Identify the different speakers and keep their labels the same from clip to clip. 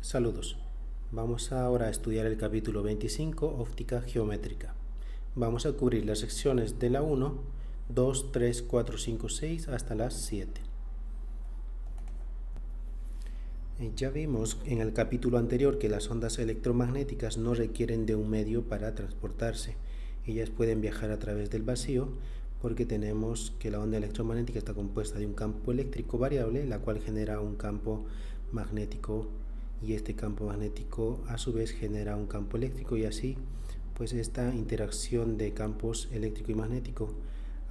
Speaker 1: Saludos. Vamos ahora a estudiar el capítulo 25, óptica geométrica. Vamos a cubrir las secciones de la 1, 2, 3, 4, 5, 6 hasta las 7. Ya vimos en el capítulo anterior que las ondas electromagnéticas no requieren de un medio para transportarse. Ellas pueden viajar a través del vacío porque tenemos que la onda electromagnética está compuesta de un campo eléctrico variable, la cual genera un campo magnético, y este campo magnético a su vez genera un campo eléctrico, y así pues esta interacción de campos eléctrico y magnético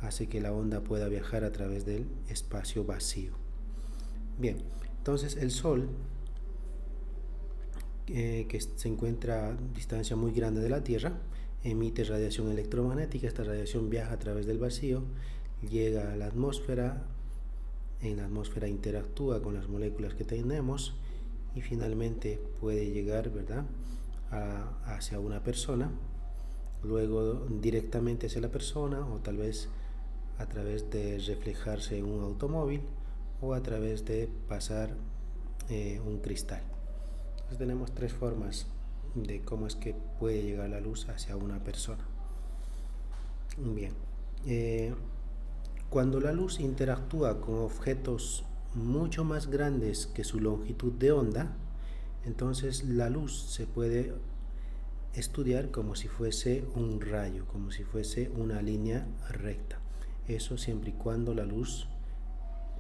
Speaker 1: hace que la onda pueda viajar a través del espacio vacío. Bien, entonces el Sol, que se encuentra a distancia muy grande de la Tierra, emite radiación electromagnética. Esta radiación viaja a través del vacío, llega a la atmósfera, en la atmósfera interactúa con las moléculas que tenemos y finalmente puede llegar, ¿verdad?, hacia una persona, luego directamente hacia la persona, o tal vez a través de reflejarse en un automóvil, o a través de pasar un cristal. Entonces tenemos tres formas de cómo es que puede llegar la luz hacia una persona. Bien, cuando la luz interactúa con objetos mucho más grandes que su longitud de onda, entonces la luz se puede estudiar como si fuese un rayo, como si fuese una línea recta. Eso siempre y cuando la luz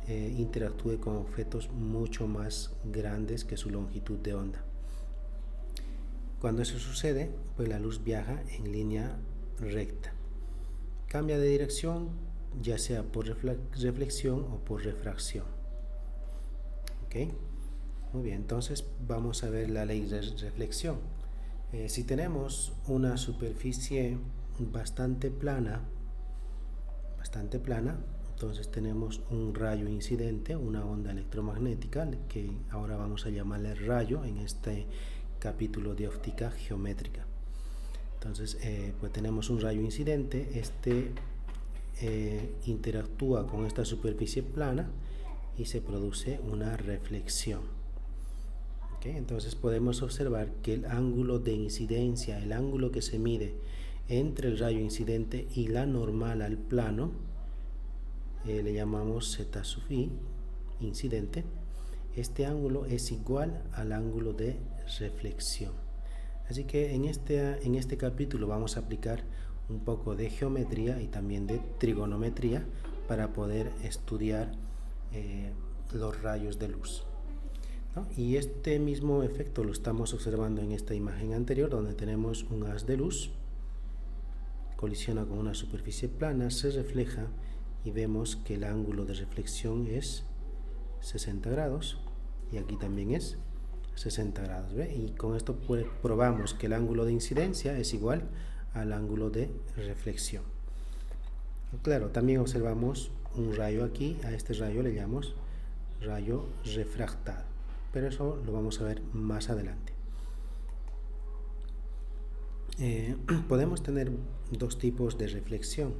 Speaker 1: interactúe con objetos mucho más grandes que su longitud de onda. Cuando eso sucede, pues la luz viaja en línea recta. Cambia de dirección, ya sea por reflexión o por refracción. ¿Ok? Muy bien, entonces vamos a ver la ley de reflexión. Si tenemos una superficie bastante plana, entonces tenemos un rayo incidente, una onda electromagnética, que ahora vamos a llamarle rayo en este capítulo de óptica geométrica. Entonces, pues tenemos un rayo incidente. Este interactúa con esta superficie plana y se produce una reflexión. ¿Okay? Entonces podemos observar que el ángulo de incidencia, el ángulo que se mide entre el rayo incidente y la normal al plano, le llamamos Z sub i, incidente. Este ángulo es igual al ángulo de reflexión. Así que en este capítulo vamos a aplicar un poco de geometría y también de trigonometría para poder estudiar los rayos de luz, ¿no? Y este mismo efecto lo estamos observando en esta imagen anterior, donde tenemos un haz de luz, colisiona con una superficie plana, se refleja y vemos que el ángulo de reflexión es 60 grados y aquí también es 60 grados, ¿ve? Y con esto probamos que el ángulo de incidencia es igual al ángulo de reflexión. Claro, también observamos un rayo aquí. A este rayo le llamamos rayo refractado, pero eso lo vamos a ver más adelante. Podemos tener dos tipos de reflexión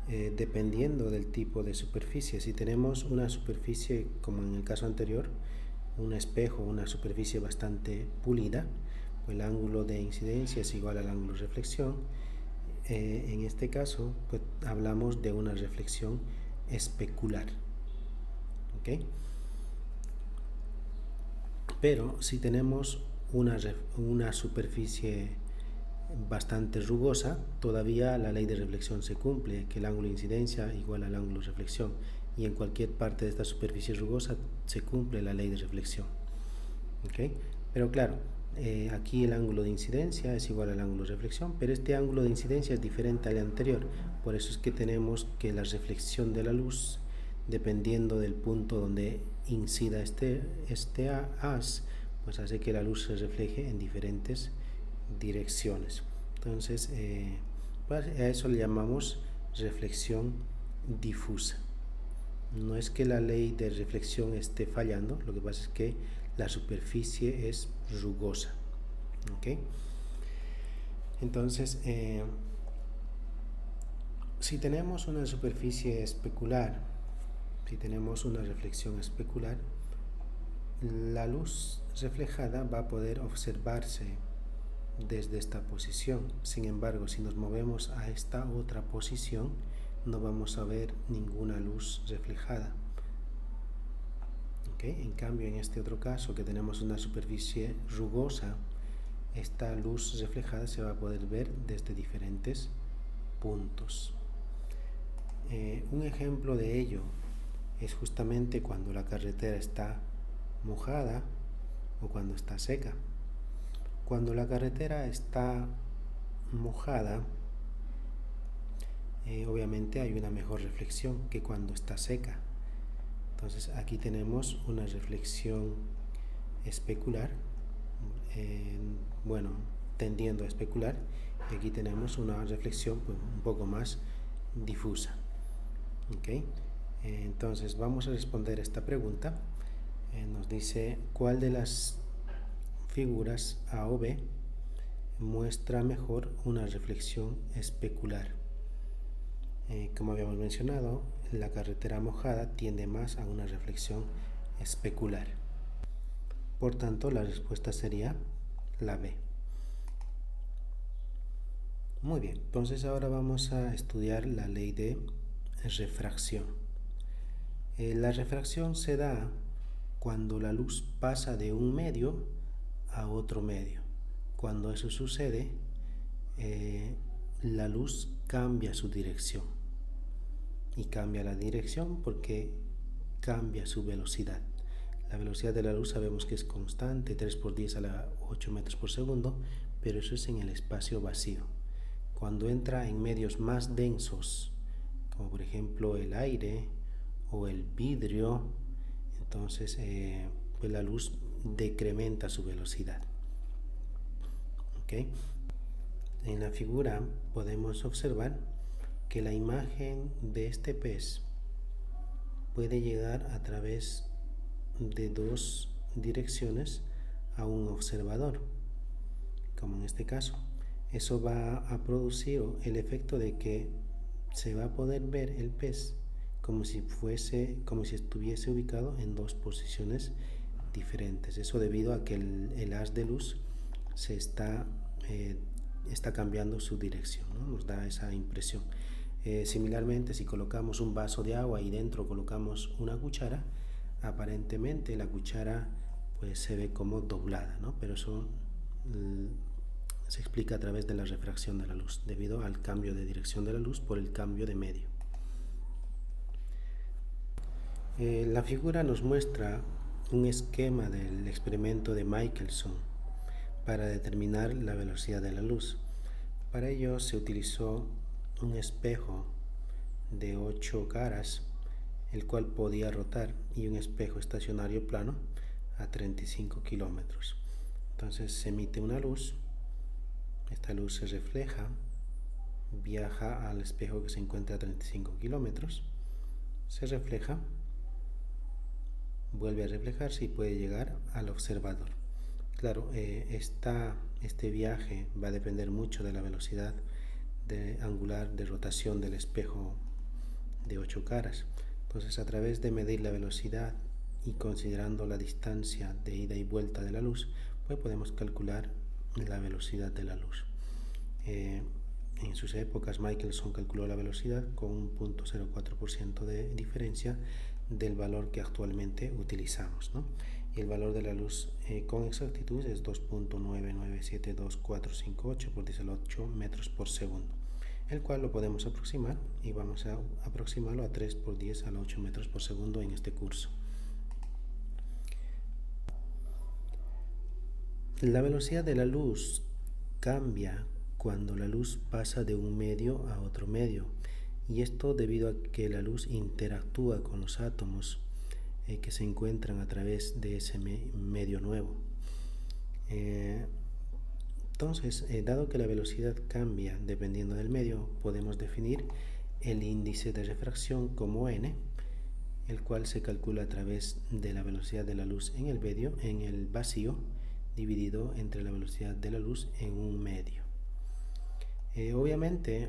Speaker 1: dependiendo del tipo de superficie. Si tenemos una superficie, como en el caso anterior, un espejo, una superficie bastante pulida, pues el ángulo de incidencia es igual al ángulo de reflexión. En este caso, pues hablamos de una reflexión especular. ¿Okay? Pero si tenemos una superficie bastante rugosa, todavía la ley de reflexión se cumple, que el ángulo de incidencia igual al ángulo de reflexión, y en cualquier parte de esta superficie rugosa se cumple la ley de reflexión. ¿Okay? Pero claro, aquí el ángulo de incidencia es igual al ángulo de reflexión, pero este ángulo de incidencia es diferente al anterior. Por eso es que tenemos que la reflexión de la luz, dependiendo del punto donde incida este haz, pues hace que la luz se refleje en diferentes direcciones. Entonces, a eso le llamamos reflexión difusa. No es que la ley de reflexión esté fallando, lo que pasa es que la superficie es rugosa. ¿Okay? Entonces, si tenemos una superficie especular, si tenemos una reflexión especular, la luz reflejada va a poder observarse desde esta posición. Sin embargo, si nos movemos a esta otra posición, no vamos a ver ninguna luz reflejada. En cambio, en este otro caso, que tenemos una superficie rugosa, esta luz reflejada se va a poder ver desde diferentes puntos. Un ejemplo de ello es justamente cuando la carretera está mojada o cuando está seca. Cuando la carretera está mojada, obviamente hay una mejor reflexión que cuando está seca. Entonces aquí tenemos una reflexión especular, tendiendo a especular, y aquí tenemos una reflexión un poco más difusa. Entonces vamos a responder esta pregunta. Nos dice cuál de las figuras A o B muestra mejor una reflexión especular. Como habíamos mencionado, la carretera mojada tiende más a una reflexión especular. Por tanto, la respuesta sería la B. Muy bien, entonces ahora vamos a estudiar la ley de refracción. La refracción se da cuando la luz pasa de un medio a otro medio. Cuando eso sucede, la luz cambia su dirección. Y cambia la dirección porque cambia su velocidad. La velocidad de la luz sabemos que es constante, 3 por 10 a la 8 metros por segundo, pero eso es en el espacio vacío. Cuando entra en medios más densos, como por ejemplo el aire o el vidrio, entonces pues la luz decrementa su velocidad. En la figura podemos observar que la imagen de este pez puede llegar a través de dos direcciones a un observador, como en este caso. Eso va a producir el efecto de que se va a poder ver el pez como si estuviese ubicado en dos posiciones diferentes. Eso debido a que el haz de luz se está cambiando su dirección, ¿no? Nos da esa impresión. Similarmente, si colocamos un vaso de agua y dentro colocamos una cuchara, aparentemente la cuchara pues se ve como doblada, ¿no? Pero eso se explica a través de la refracción de la luz, debido al cambio de dirección de la luz por el cambio de medio. La figura nos muestra un esquema del experimento de Michelson para determinar la velocidad de la luz. Para ello se utilizó un espejo de 8 caras, el cual podía rotar, y un espejo estacionario plano a 35 kilómetros. Entonces se emite una luz, esta luz se refleja, viaja al espejo que se encuentra a 35 kilómetros, se refleja, vuelve a reflejarse y puede llegar al observador. Claro, este viaje va a depender mucho de la velocidad angular de rotación del espejo de 8 caras. Entonces, a través de medir la velocidad y considerando la distancia de ida y vuelta de la luz, pues podemos calcular la velocidad de la luz. En sus épocas, Michelson calculó la velocidad con un 0.04% de diferencia del valor que actualmente utilizamos, ¿no? Y el valor de la luz con exactitud es 2.9972458 por 18 metros por segundo, el cual lo podemos aproximar, y vamos a aproximarlo a 3 por 10 a la 8 metros por segundo en este curso. La velocidad de la luz cambia cuando la luz pasa de un medio a otro medio, y esto debido a que la luz interactúa con los átomos que se encuentran a través de ese medio nuevo. Entonces, dado que la velocidad cambia dependiendo del medio, podemos definir el índice de refracción como n, el cual se calcula a través de la velocidad de la luz en el vacío, dividido entre la velocidad de la luz en un medio. Obviamente,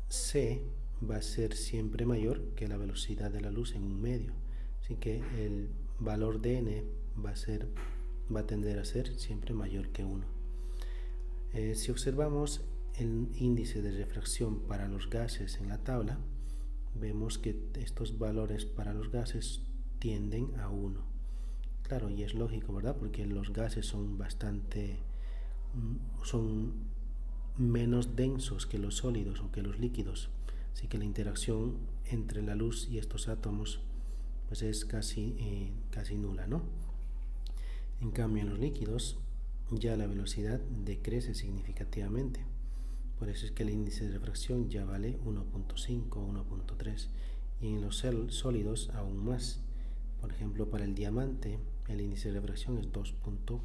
Speaker 1: c va a ser siempre mayor que la velocidad de la luz en un medio, así que el valor de n va a ser va a tender a ser siempre mayor que 1. Si observamos el índice de refracción para los gases en la tabla, vemos que estos valores para los gases tienden a 1. Claro, y es lógico, ¿verdad? Porque los gases son menos densos que los sólidos o que los líquidos, así que la interacción entre la luz y estos átomos pues es casi nula, ¿no? En cambio, en los líquidos ya la velocidad decrece significativamente. Por eso es que el índice de refracción ya vale 1.5 o 1.3, y en los sólidos aún más. Por ejemplo, para el diamante el índice de refracción es 2.4.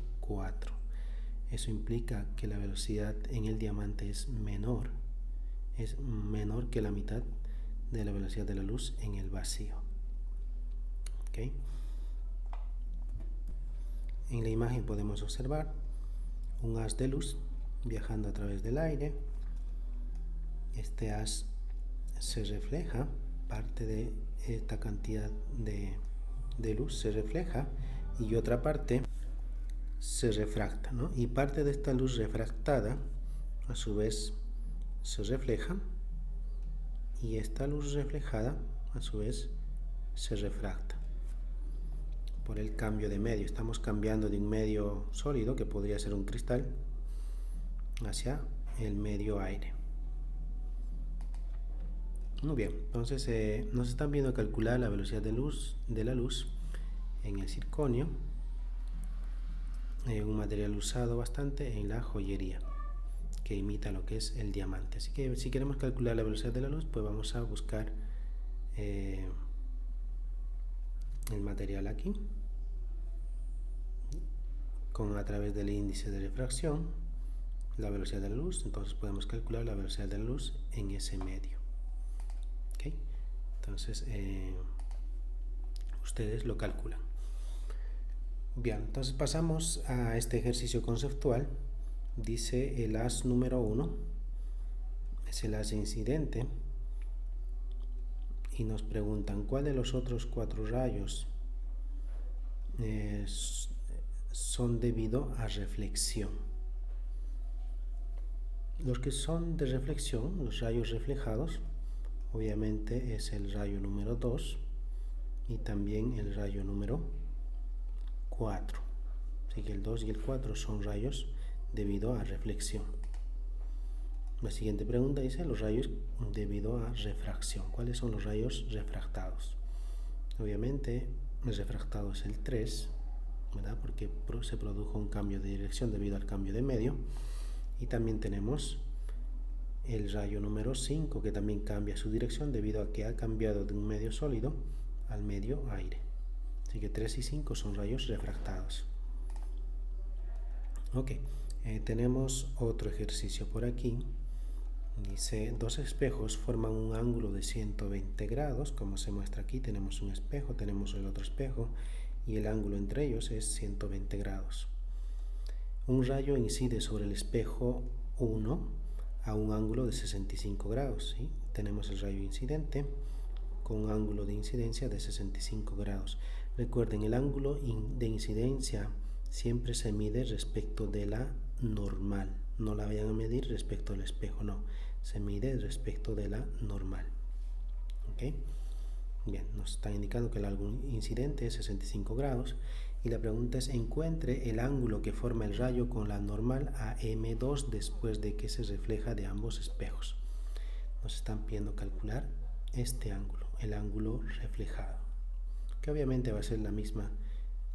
Speaker 1: Eso implica que la velocidad en el diamante es menor que la mitad de la velocidad de la luz en el vacío. ¿Okay? En la imagen podemos observar un haz de luz viajando a través del aire. Este haz se refleja, parte de esta cantidad de luz se refleja y otra parte se refracta, ¿no? Y parte de esta luz refractada a su vez se refleja, y esta luz reflejada a su vez se refracta por el cambio de medio. Estamos cambiando de un medio sólido, que podría ser un cristal, hacia el medio aire. Muy bien, entonces nos están viendo calcular la velocidad de la luz en el circonio, un material usado bastante en la joyería, que imita lo que es el diamante. Así que si queremos calcular la velocidad de la luz, pues vamos a buscar el material aquí, a través del índice de refracción, la velocidad de la luz. Entonces podemos calcular la velocidad de la luz en ese medio. ¿Okay? Entonces ustedes lo calculan. Bien, entonces pasamos a este ejercicio conceptual. Dice el haz número 1 es el haz incidente, y nos preguntan cuál de los otros 4 rayos son debido a reflexión. Los que son de reflexión, los rayos reflejados, obviamente es el rayo número 2 y también el rayo número 4. Así que el 2 y el 4 son rayos debido a reflexión. La siguiente pregunta dice los rayos debido a refracción. ¿Cuáles son los rayos refractados? Obviamente el refractado es el 3, ¿verdad? Porque se produjo un cambio de dirección debido al cambio de medio. Y también tenemos el rayo número 5, que también cambia su dirección debido a que ha cambiado de un medio sólido al medio aire. Así que 3 y 5 son rayos refractados. Ok, tenemos otro ejercicio por aquí. Dice, dos espejos forman un ángulo de 120 grados, como se muestra aquí. Tenemos un espejo, tenemos el otro espejo, y el ángulo entre ellos es 120 grados. Un rayo incide sobre el espejo 1 a un ángulo de 65 grados. ¿Sí? Tenemos el rayo incidente con un ángulo de incidencia de 65 grados. Recuerden, el ángulo de incidencia siempre se mide respecto de la normal. No la vayan a medir respecto al espejo, no. Se mide respecto de la normal. ¿Ok? Bien, nos está indicando que el ángulo incidente es 65 grados. Y la pregunta es, encuentre el ángulo que forma el rayo con la normal a M2 después de que se refleja de ambos espejos. Nos están pidiendo calcular este ángulo, el ángulo reflejado, que obviamente va a ser la misma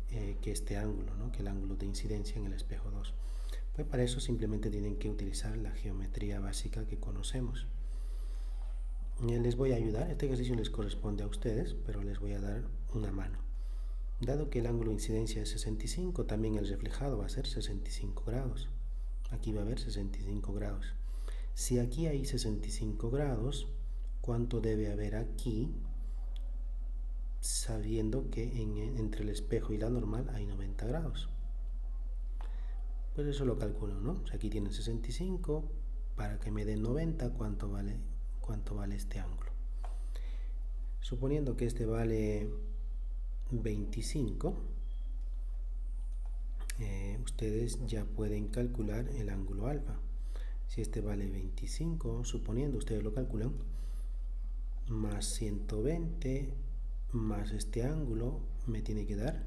Speaker 1: que este ángulo, ¿no? Que el ángulo de incidencia en el espejo 2. Pues para eso simplemente tienen que utilizar la geometría básica que conocemos. Les voy a ayudar, este ejercicio les corresponde a ustedes, pero les voy a dar una mano. Dado que el ángulo de incidencia es 65, también el reflejado va a ser 65 grados. Aquí va a haber 65 grados. Si aquí hay 65 grados, ¿cuánto debe haber aquí? Sabiendo que entre el espejo y la normal hay 90 grados. Pues eso lo calculo, ¿no? O sea, aquí tienen 65, para que me den 90, ¿cuánto vale este ángulo? Suponiendo que este vale 25, ustedes ya pueden calcular el ángulo alfa. Si este vale 25, suponiendo, ustedes lo calculan, más 120 más este ángulo me tiene que dar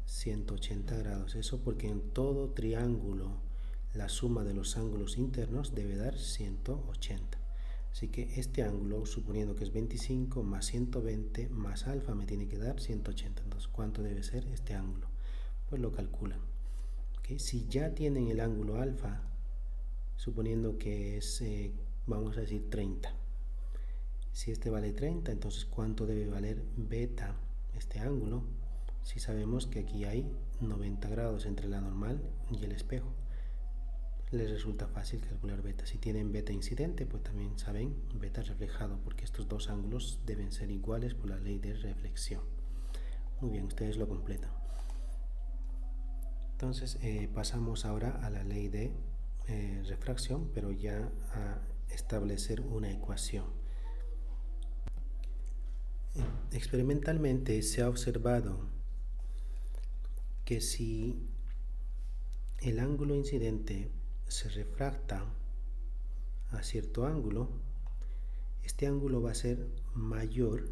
Speaker 1: 180 grados. Eso porque en todo triángulo la suma de los ángulos internos debe dar 180. Así que este ángulo, suponiendo que es 25 más 120 más alfa, me tiene que dar 180. Entonces, ¿cuánto debe ser este ángulo? Pues lo calculan. ¿Okay? Si ya tienen el ángulo alfa, suponiendo que es, vamos a decir 30. Si este vale 30, entonces ¿cuánto debe valer beta, este ángulo? Si sabemos que aquí hay 90 grados entre la normal y el espejo, les resulta fácil calcular beta. Si tienen beta incidente, pues también saben beta reflejado, porque estos dos ángulos deben ser iguales por la ley de reflexión. Muy bien, ustedes lo completan. Entonces pasamos ahora a la ley de refracción, pero ya a establecer una ecuación. Experimentalmente se ha observado que si el ángulo incidente se refracta a cierto ángulo, este ángulo va a ser mayor,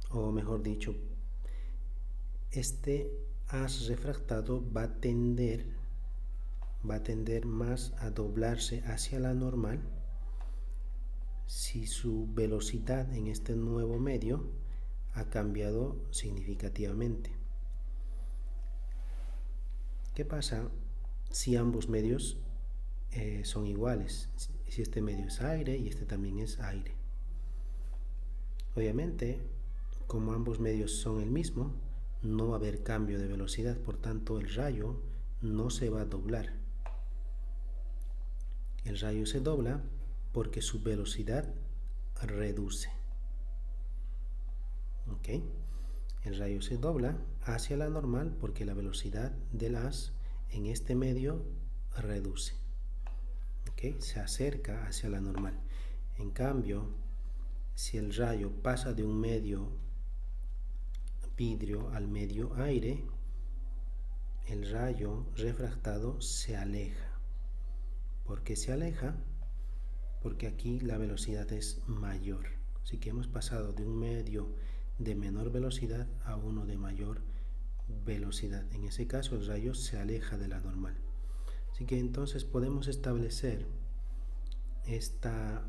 Speaker 1: o mejor dicho, este haz refractado va a tender más a doblarse hacia la normal si su velocidad en este nuevo medio ha cambiado significativamente. ¿Qué pasa si ambos medios son iguales? Si este medio es aire y este también es aire. Obviamente, como ambos medios son el mismo, no va a haber cambio de velocidad, por tanto el rayo no se va a doblar. El rayo se dobla porque su velocidad reduce. ¿Ok? El rayo se dobla hacia la normal porque la velocidad del haz en este medio reduce. ¿Ok? Se acerca hacia la normal. En cambio, si el rayo pasa de un medio vidrio al medio aire, el rayo refractado se aleja. ¿Por qué se aleja? Porque aquí la velocidad es mayor. Así que hemos pasado de un medio de menor velocidad a uno de mayor velocidad. En ese caso el rayo se aleja de la normal. Así que entonces podemos establecer esta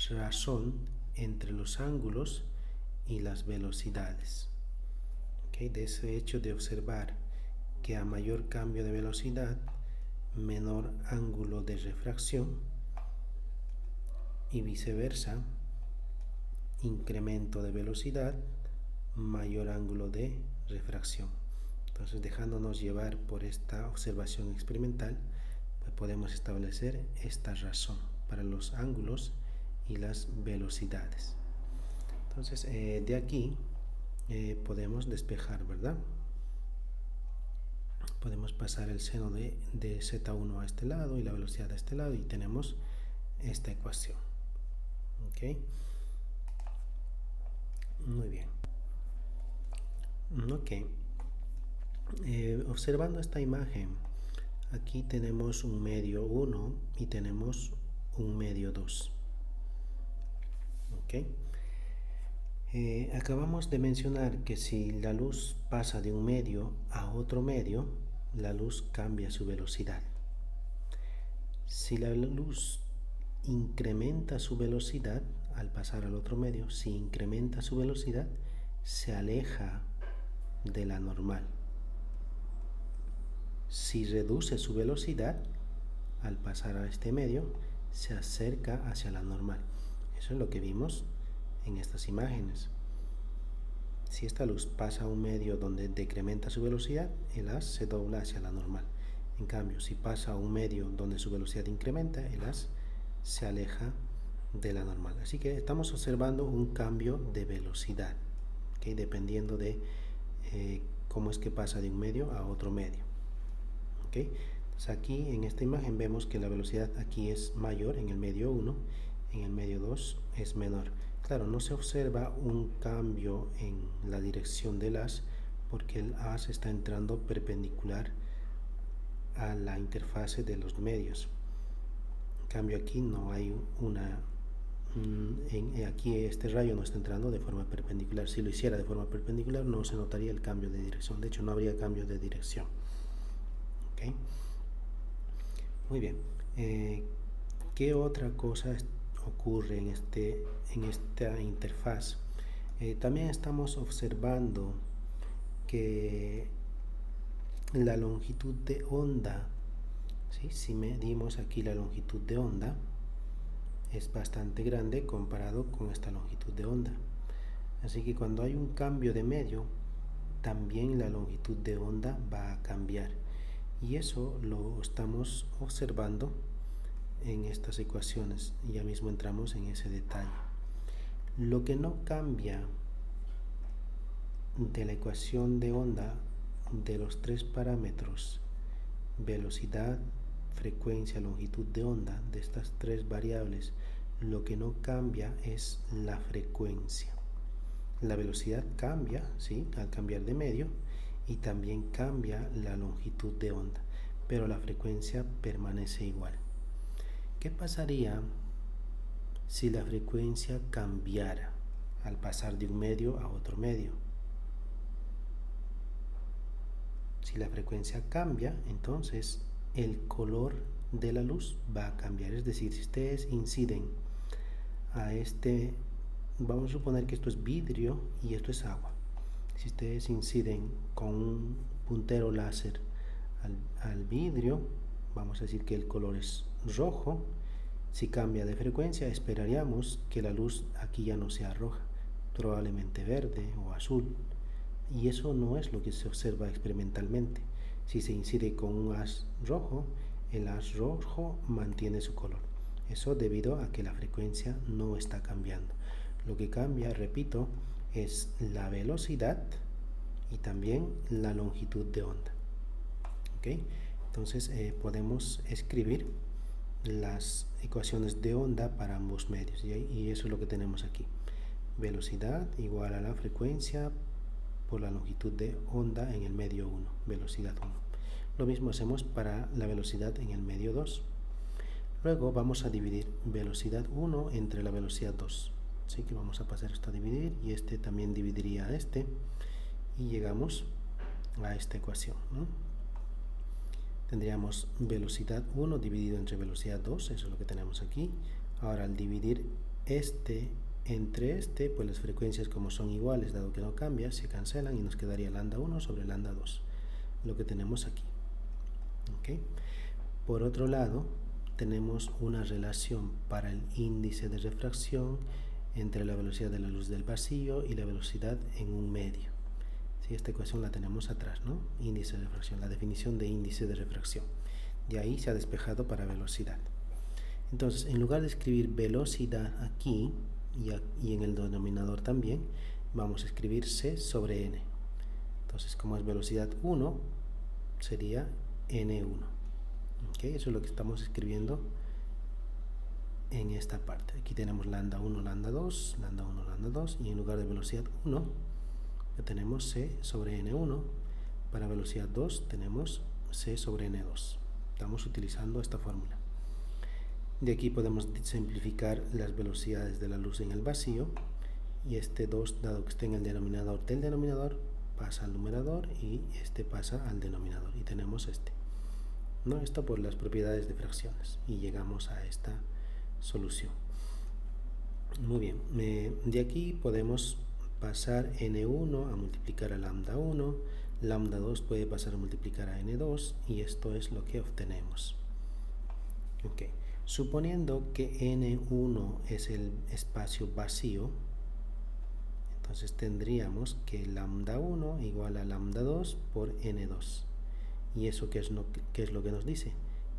Speaker 1: razón entre los ángulos y las velocidades. ¿Okay? De ese hecho de observar que a mayor cambio de velocidad, menor ángulo de refracción, y viceversa, incremento de velocidad, mayor ángulo de refracción. Entonces, dejándonos llevar por esta observación experimental, pues podemos establecer esta razón para los ángulos y las velocidades. Entonces, de aquí podemos despejar, ¿verdad? Podemos pasar el seno de Z1 a este lado y la velocidad a este lado, y tenemos esta ecuación. ¿Ok? Muy bien. Ok. Observando esta imagen, aquí tenemos un medio 1 y tenemos un medio 2. ¿Ok? Acabamos de mencionar que si la luz pasa de un medio a otro medio, la luz cambia su velocidad. Si la luz incrementa su velocidad al pasar al otro medio, si incrementa su velocidad, se aleja de la normal. Si reduce su velocidad al pasar a este medio, se acerca hacia la normal. Eso es lo que vimos en estas imágenes. Si esta luz pasa a un medio donde decrementa su velocidad, el haz se dobla hacia la normal. En cambio, si pasa a un medio donde su velocidad incrementa, el haz se aleja de la normal. Así que estamos observando un cambio de velocidad, ¿okay? Dependiendo de cómo es que pasa de un medio a otro medio. ¿Okay? Entonces aquí en esta imagen vemos que la velocidad aquí es mayor en el medio 1, en el medio 2 es menor. Claro, no se observa un cambio en la dirección del haz porque el haz está entrando perpendicular a la interfase de los medios. En cambio aquí no hay aquí este rayo no está entrando de forma perpendicular. Si lo hiciera de forma perpendicular no se notaría el cambio de dirección, de hecho no habría cambio de dirección. ¿Okay? Muy bien, ¿qué otra cosa ocurre en esta interfaz? También estamos observando que la longitud de onda, ¿sí? Si medimos aquí la longitud de onda, es bastante grande comparado con esta longitud de onda. Así que cuando hay un cambio de medio, también la longitud de onda va a cambiar. Y eso lo estamos observando en estas ecuaciones. Ya mismo entramos en ese detalle. Lo que no cambia de la ecuación de onda de los tres parámetros, velocidad, frecuencia, longitud de onda, de estas tres variables, lo que no cambia es la frecuencia. La velocidad cambia, ¿sí?, al cambiar de medio, y también cambia la longitud de onda, pero la frecuencia permanece igual. ¿Qué pasaría si la frecuencia cambiara al pasar de un medio a otro medio? Si la frecuencia cambia, entonces el color de la luz va a cambiar. Es decir, si ustedes inciden a vamos a suponer que esto es vidrio y esto es agua. Si ustedes inciden con un puntero láser al vidrio, vamos a decir que el color es rojo. Si cambia de frecuencia, esperaríamos que la luz aquí ya no sea roja, probablemente verde o azul. Y eso no es lo que se observa experimentalmente. Si se incide con un haz rojo, el haz rojo mantiene su color. Eso debido a que la frecuencia no está cambiando. Lo que cambia, repito, es la velocidad y también la longitud de onda. ¿Okay? Entonces podemos escribir las ecuaciones de onda para ambos medios, y eso es lo que tenemos aquí. Velocidad igual a la frecuencia por la longitud de onda en el medio 1, velocidad 1. Lo mismo hacemos para la velocidad en el medio 2. Luego vamos a dividir velocidad 1 entre la velocidad 2. Así que vamos a pasar esto a dividir, y este también dividiría a este, y llegamos a esta ecuación, ¿no? Tendríamos velocidad 1 dividido entre velocidad 2, eso es lo que tenemos aquí. Ahora, al dividir este entre este, pues las frecuencias, como son iguales, dado que no cambia, se cancelan y nos quedaría lambda 1 sobre lambda 2, lo que tenemos aquí. ¿Okay? Por otro lado, tenemos una relación para el índice de refracción entre la velocidad de la luz del vacío y la velocidad en un medio. ¿Sí? Esta ecuación la tenemos atrás, ¿no? Índice de refracción, la definición de índice de refracción. De ahí se ha despejado para velocidad. Entonces, en lugar de escribir velocidad aquí y en el denominador también, vamos a escribir C sobre N. Entonces, como es velocidad 1, sería N1. ¿Okay? Eso es lo que estamos escribiendo en esta parte. Aquí tenemos lambda 1, lambda 2, lambda 1, lambda 2, y en lugar de velocidad 1, ya tenemos C sobre N1. Para velocidad 2 tenemos C sobre N2. Estamos utilizando esta fórmula. De aquí podemos simplificar las velocidades de la luz en el vacío, y este 2, dado que está en el denominador del denominador, pasa al numerador, y este pasa al denominador, y tenemos este, ¿no? Esto por las propiedades de fracciones, y llegamos a esta solución. Muy bien, de aquí podemos pasar N1 a multiplicar a lambda 1, lambda 2 puede pasar a multiplicar a N2, y esto es lo que obtenemos. Okay. Suponiendo que N1 es el espacio vacío, entonces tendríamos que lambda 1 igual a lambda 2 por N2. ¿Y eso qué es lo que nos dice?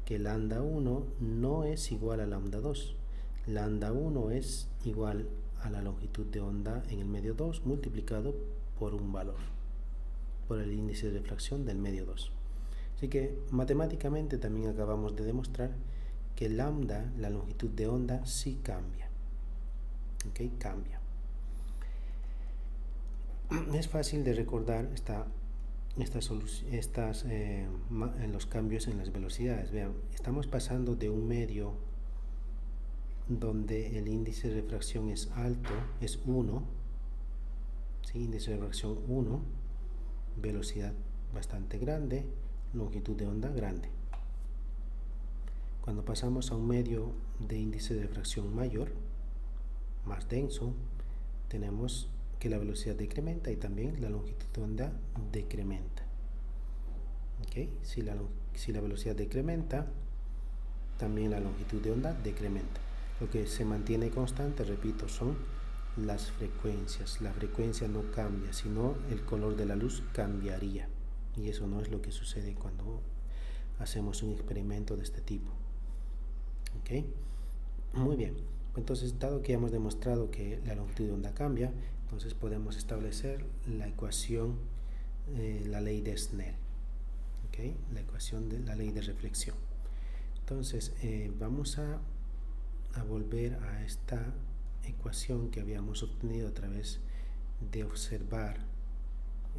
Speaker 1: Que lambda 1 no es igual a lambda 2. Lambda 1 es igual a la longitud de onda en el medio 2 multiplicado por un valor, por el índice de refracción del medio 2. Así que matemáticamente también acabamos de demostrar que lambda, la longitud de onda, sí cambia. ¿Okay? Cambia. Es fácil de recordar esta en los cambios en las velocidades. Vean, estamos pasando de un medio donde el índice de refracción es alto, es 1, ¿sí? Índice de refracción 1, velocidad bastante grande, longitud de onda grande. Cuando pasamos a un medio de índice de refracción mayor, más denso, tenemos que la velocidad decrementa y también la longitud de onda decrementa. ¿Okay? Si la velocidad decrementa, también la longitud de onda decrementa. Lo que se mantiene constante, repito, son las frecuencias. La frecuencia no cambia, sino el color de la luz cambiaría. Y eso no es lo que sucede cuando hacemos un experimento de este tipo. ¿Ok? Muy bien. Entonces, dado que hemos demostrado que la longitud de onda cambia, entonces podemos establecer la ecuación, la ley de Snell. ¿Ok? La ecuación de la ley de reflexión. Entonces, vamos a volver a esta ecuación que habíamos obtenido a través de observar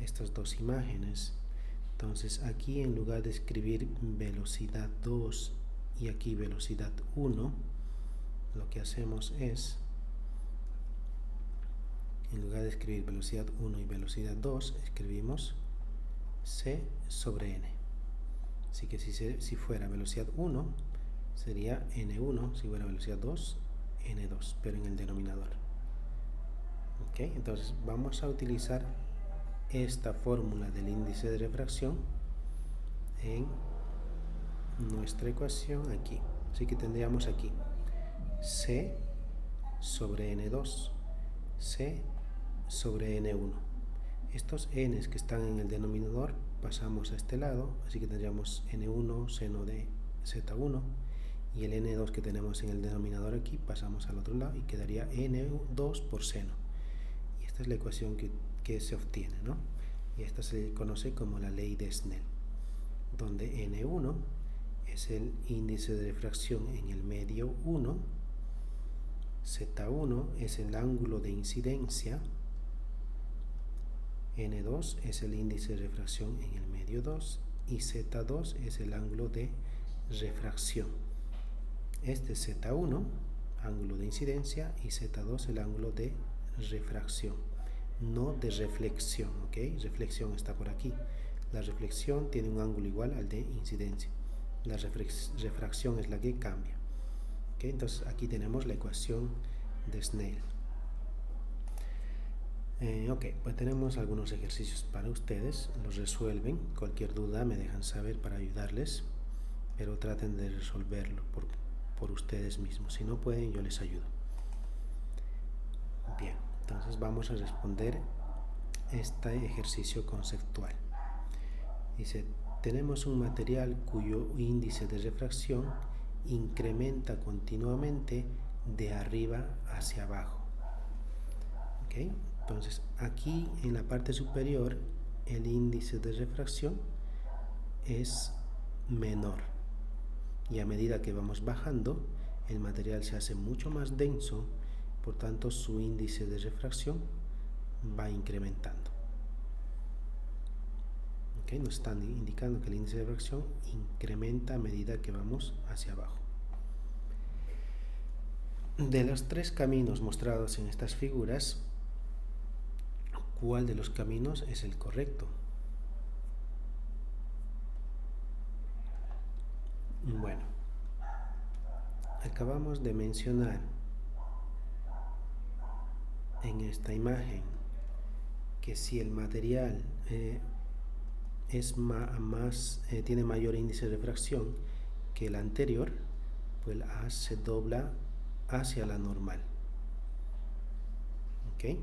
Speaker 1: estas dos imágenes. Entonces, aquí en lugar de escribir velocidad 2 y aquí velocidad 1, lo que hacemos es, en lugar de escribir velocidad 1 y velocidad 2, escribimos c sobre n. Así que si fuera velocidad 1, sería n1, si fuera velocidad 2, n2, pero en el denominador. ¿Ok? Entonces vamos a utilizar esta fórmula del índice de refracción en nuestra ecuación aquí. Así que tendríamos aquí c sobre n2, c sobre n1. Estos n's que están en el denominador pasamos a este lado, así que tendríamos n1 seno de z1, y el n2 que tenemos en el denominador aquí pasamos al otro lado y quedaría n2 por seno. Y esta es la ecuación que se obtiene, ¿no? Y esta se conoce como la ley de Snell, donde n1 es el índice de refracción en el medio 1, z1 es el ángulo de incidencia, n2 es el índice de refracción en el medio 2 y z2 es el ángulo de refracción. Este es z1, ángulo de incidencia, y z2 el ángulo de refracción, no de reflexión, ¿ok? Reflexión está por aquí. La reflexión tiene un ángulo igual al de incidencia. La refracción es la que cambia. ¿Ok? Entonces aquí tenemos la ecuación de Snell. Ok, pues tenemos algunos ejercicios para ustedes, los resuelven. Cualquier duda me dejan saber para ayudarles, pero traten de resolverlo por ustedes mismos. Si no pueden, yo les ayudo. Bien, entonces vamos a responder este ejercicio conceptual. Dice, tenemos un material cuyo índice de refracción incrementa continuamente de arriba hacia abajo. ¿Ok? Entonces, aquí en la parte superior, el índice de refracción es menor. Y a medida que vamos bajando, el material se hace mucho más denso, por tanto, su índice de refracción va incrementando. ¿Okay? Nos están indicando que el índice de refracción incrementa a medida que vamos hacia abajo. De los tres caminos mostrados en estas figuras, ¿cuál de los caminos es el correcto? Bueno, acabamos de mencionar en esta imagen que si el material tiene mayor índice de refracción que el anterior, pues el haz se dobla hacia la normal. ¿Ok?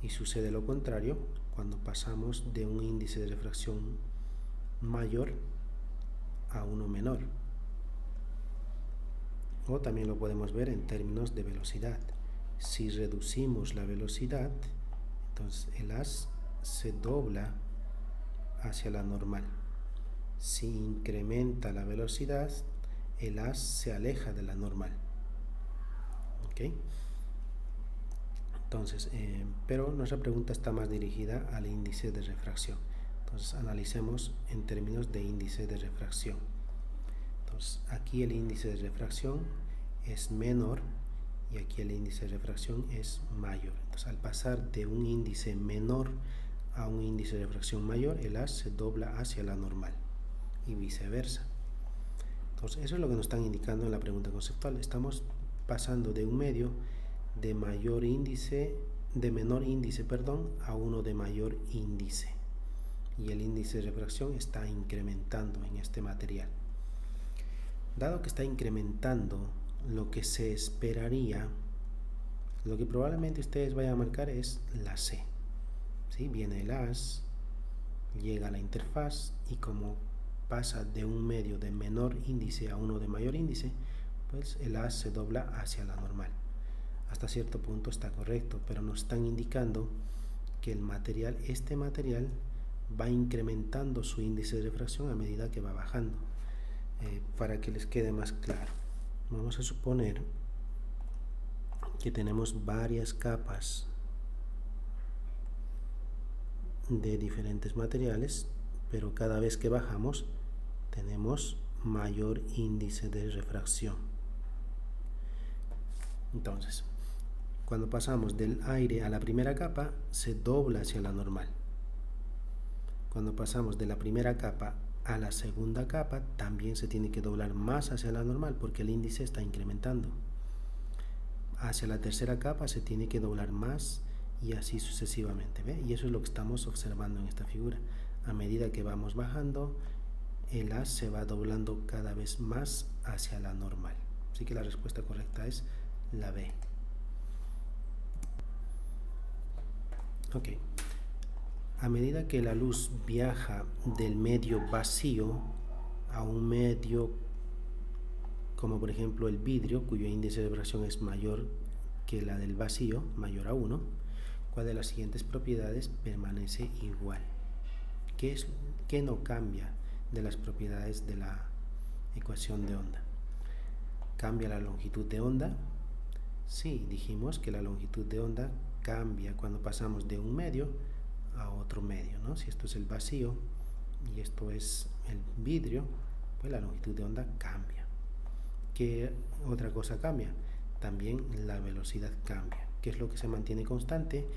Speaker 1: Y sucede lo contrario cuando pasamos de un índice de refracción mayor a uno menor. O también lo podemos ver en términos de velocidad. Si reducimos la velocidad, entonces el haz se dobla hacia la normal. Si incrementa la velocidad, el haz se aleja de la normal. ¿Ok? Entonces, pero nuestra pregunta está más dirigida al índice de refracción. Entonces analicemos en términos de índice de refracción. Entonces aquí el índice de refracción es menor y aquí el índice de refracción es mayor. Entonces al pasar de un índice menor a un índice de refracción mayor, el haz se dobla hacia la normal y viceversa. Entonces eso es lo que nos están indicando en la pregunta conceptual. Estamos pasando de un medio de menor índice, a uno de mayor índice, y el índice de refracción está incrementando en este material. Dado que está incrementando, lo que se esperaría, lo que probablemente ustedes vayan a marcar es la C. ¿Sí? Viene el haz, llega a la interfaz y como pasa de un medio de menor índice a uno de mayor índice, pues el haz se dobla hacia la normal. Hasta cierto punto está correcto, pero nos están indicando que este material va incrementando su índice de refracción a medida que va bajando. Para que les quede más claro, vamos a suponer que tenemos varias capas de diferentes materiales, pero cada vez que bajamos tenemos mayor índice de refracción. Entonces, cuando pasamos del aire a la primera capa, se dobla hacia la normal. Cuando pasamos de la primera capa a la segunda capa, también se tiene que doblar más hacia la normal porque el índice está incrementando. Hacia la tercera capa se tiene que doblar más y así sucesivamente, ¿ve? Y eso es lo que estamos observando en esta figura. A medida que vamos bajando, el haz se va doblando cada vez más hacia la normal. Así que la respuesta correcta es la B. Ok. A medida que la luz viaja del medio vacío a un medio como por ejemplo el vidrio, cuyo índice de refracción es mayor que la del vacío, mayor a 1, ¿cuál de las siguientes propiedades permanece igual? ¿Qué no cambia de las propiedades de la ecuación de onda? ¿Cambia la longitud de onda? Sí, dijimos que la longitud de onda cambia cuando pasamos de un medio a otro medio, ¿no? Si esto es el vacío y esto es el vidrio, pues la longitud de onda cambia. ¿Qué otra cosa cambia? También la velocidad cambia. ¿Qué es lo que se mantiene constante?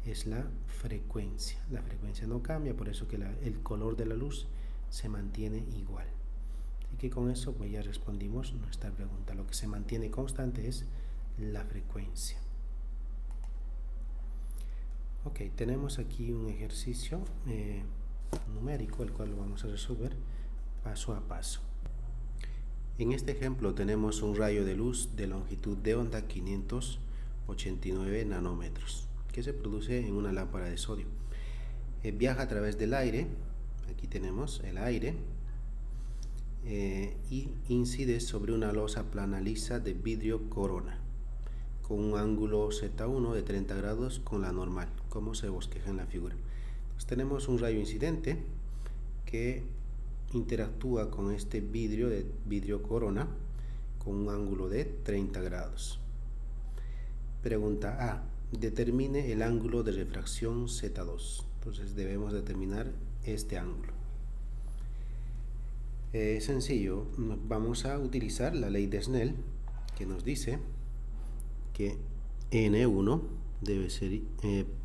Speaker 1: Es la frecuencia. La frecuencia no cambia, por eso que el color de la luz se mantiene igual. Así que con eso pues ya respondimos nuestra pregunta. Lo que se mantiene constante es la frecuencia. Ok, tenemos aquí un ejercicio numérico, el cual lo vamos a resolver paso a paso. En este ejemplo tenemos un rayo de luz de longitud de onda 589 nanómetros que se produce en una lámpara de sodio. Viaja a través del aire, aquí tenemos el aire, y incide sobre una losa plana lisa de vidrio corona con un ángulo Z1 de 30 grados con la normal, como se bosqueja en la figura. Entonces, tenemos un rayo incidente que interactúa con este vidrio corona con un ángulo de 30 grados. Pregunta A. Determine el ángulo de refracción Z2. Entonces debemos determinar este ángulo. Es sencillo, vamos a utilizar la ley de Snell, que nos dice que N1 debe ser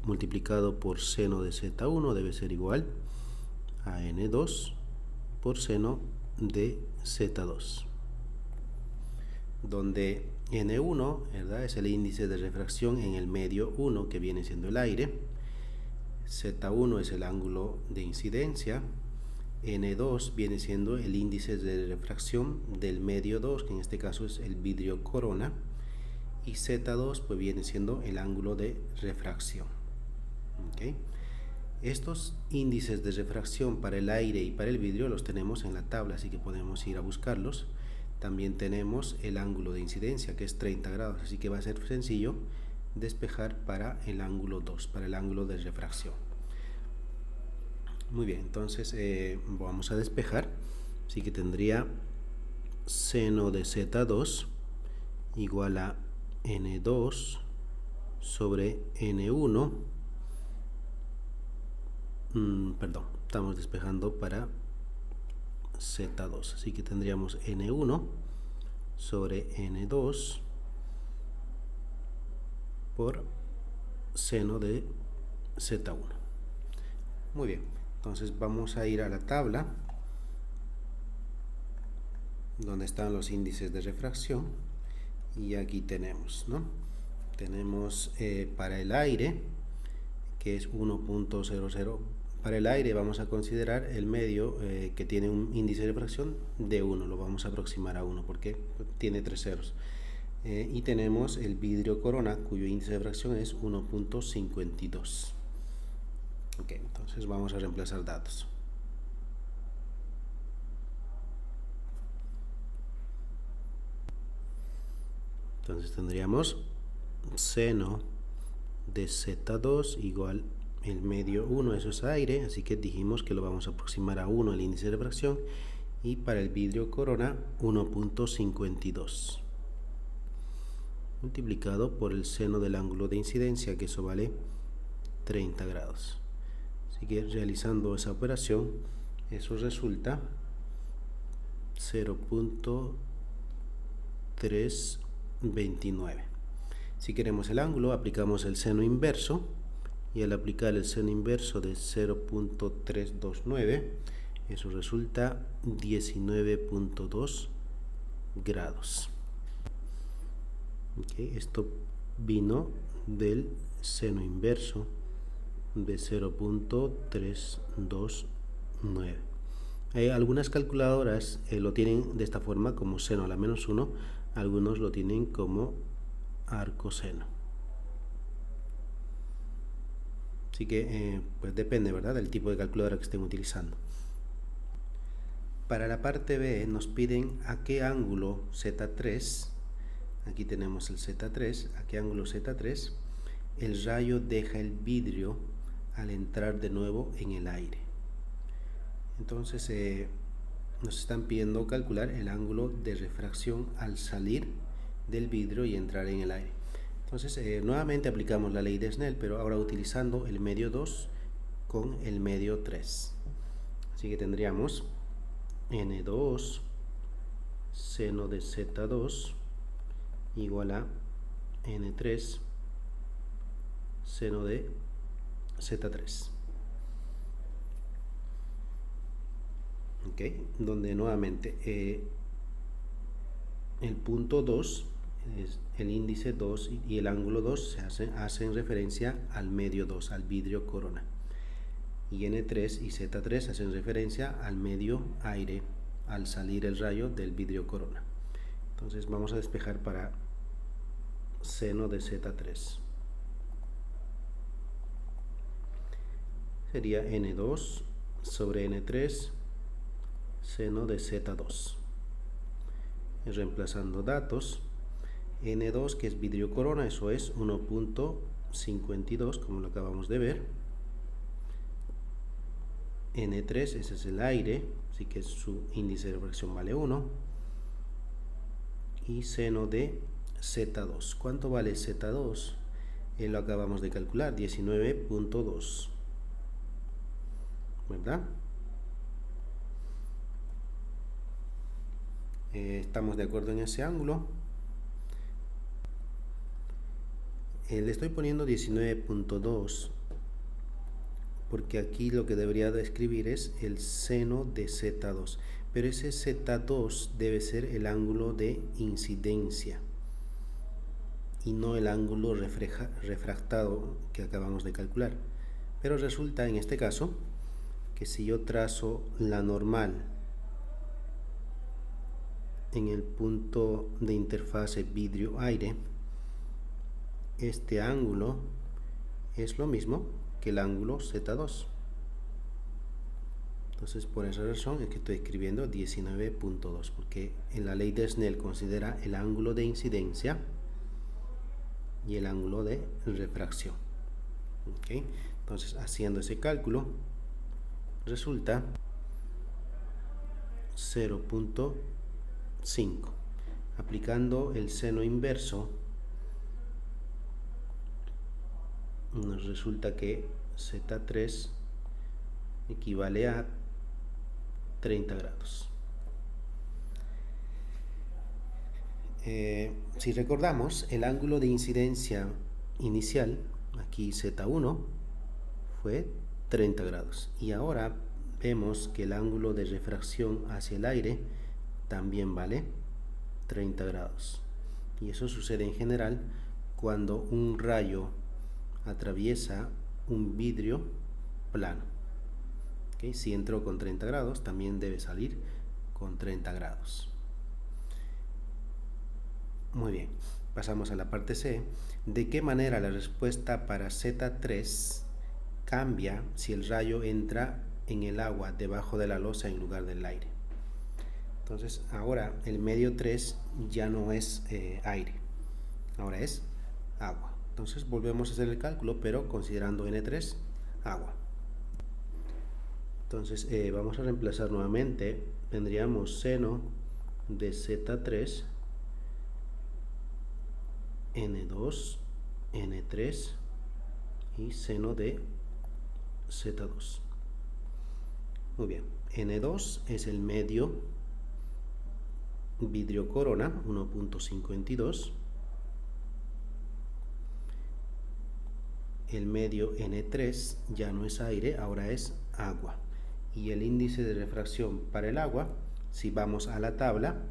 Speaker 1: multiplicado por seno de Z1 debe ser igual a N2 por seno de Z2, donde N1, ¿verdad?, es el índice de refracción en el medio 1, que viene siendo el aire. Z1 es el ángulo de incidencia. N2 viene siendo el índice de refracción del medio 2, que en este caso es el vidrio corona. Y Z2 pues viene siendo el ángulo de refracción. ¿Okay? Estos índices de refracción para el aire y para el vidrio los tenemos en la tabla, así que podemos ir a buscarlos. También tenemos el ángulo de incidencia, que es 30 grados, así que va a ser sencillo despejar para el ángulo 2, para el ángulo de refracción. Muy bien, entonces vamos a despejar, así que tendría seno de Z2 igual a N2 sobre N1, estamos despejando para Z2, así que tendríamos N1 sobre N2 por seno de Z1. Muy bien, entonces vamos a ir a la tabla donde están los índices de refracción y aquí tenemos, ¿no? Tenemos para el aire, que es 1.00. Para el aire vamos a considerar el medio que tiene un índice de refracción de 1, lo vamos a aproximar a 1 porque tiene 3 ceros. Y tenemos el vidrio corona, cuyo índice de refracción es 1.52. Ok, entonces vamos a reemplazar datos. Entonces tendríamos seno de Z2 igual el medio 1, eso es aire, así que dijimos que lo vamos a aproximar a 1 el índice de refracción, y para el vidrio corona 1.52 multiplicado por el seno del ángulo de incidencia, que eso vale 30 grados. Así que realizando esa operación, eso resulta 0.329. Si queremos el ángulo, aplicamos el seno inverso, y al aplicar el seno inverso de 0.329, eso resulta 19.2 grados. Okay, esto vino del seno inverso de 0.329. Algunas calculadoras lo tienen de esta forma, como seno a la menos 1, algunos lo tienen como arcoseno. Así que pues depende, ¿verdad?, del tipo de calculadora que estén utilizando. Para la parte B nos piden a qué ángulo Z3, aquí tenemos el Z3, a qué ángulo Z3 el rayo deja el vidrio al entrar de nuevo en el aire. Entonces nos están pidiendo calcular el ángulo de refracción al salir del vidrio y entrar en el aire. Entonces nuevamente aplicamos la ley de Snell, pero ahora utilizando el medio 2 con el medio 3. Así que tendríamos N2 seno de Z2 igual a N3 seno de Z3. Ok, donde nuevamente el punto 2, el índice 2 y el ángulo 2 hacen referencia al medio 2, al vidrio corona. Y N3 y Z3 hacen referencia al medio aire, al salir el rayo del vidrio corona. Entonces vamos a despejar para seno de Z3. Sería N2 sobre N3 seno de Z2. Y reemplazando datos, N2, que es vidrio corona, eso es 1.52, como lo acabamos de ver. N3, ese es el aire, así que su índice de refracción vale 1. Y seno de Z2. ¿Cuánto vale Z2? Lo acabamos de calcular, 19.2. ¿Verdad? Estamos de acuerdo en ese ángulo. Le estoy poniendo 19.2 porque aquí lo que debería de escribir es el seno de Z2, pero ese Z2 debe ser el ángulo de incidencia y no el ángulo refractado que acabamos de calcular. Pero resulta en este caso que si yo trazo la normal en el punto de interfase vidrio-aire, este ángulo es lo mismo que el ángulo Z2. Entonces por esa razón es que estoy escribiendo 19.2, porque en la ley de Snell considera el ángulo de incidencia y el ángulo de refracción. ¿Okay? Entonces haciendo ese cálculo resulta 0.5. Aplicando el seno inverso nos resulta que Z3 equivale a 30 grados. Si recordamos, el ángulo de incidencia inicial, aquí Z1, fue 30 grados. Y ahora vemos que el ángulo de refracción hacia el aire también vale 30 grados. Y eso sucede en general cuando un rayo atraviesa un vidrio plano. ¿Okay? Si entró con 30 grados, también debe salir con 30 grados. Muy bien, pasamos a la parte C. ¿De qué manera la respuesta para Z3 cambia si el rayo entra en el agua debajo de la losa en lugar del aire? Entonces ahora el medio 3 ya no es aire, ahora es agua. Entonces volvemos a hacer el cálculo, pero considerando N3 agua. Entonces vamos a reemplazar nuevamente. Tendríamos seno de Z3 N2 N3 y seno de Z2. Muy bien, N2 es el medio vidrio corona 1.52. El medio N3 ya no es aire, ahora es agua. Y el índice de refracción para el agua, si vamos a la tabla,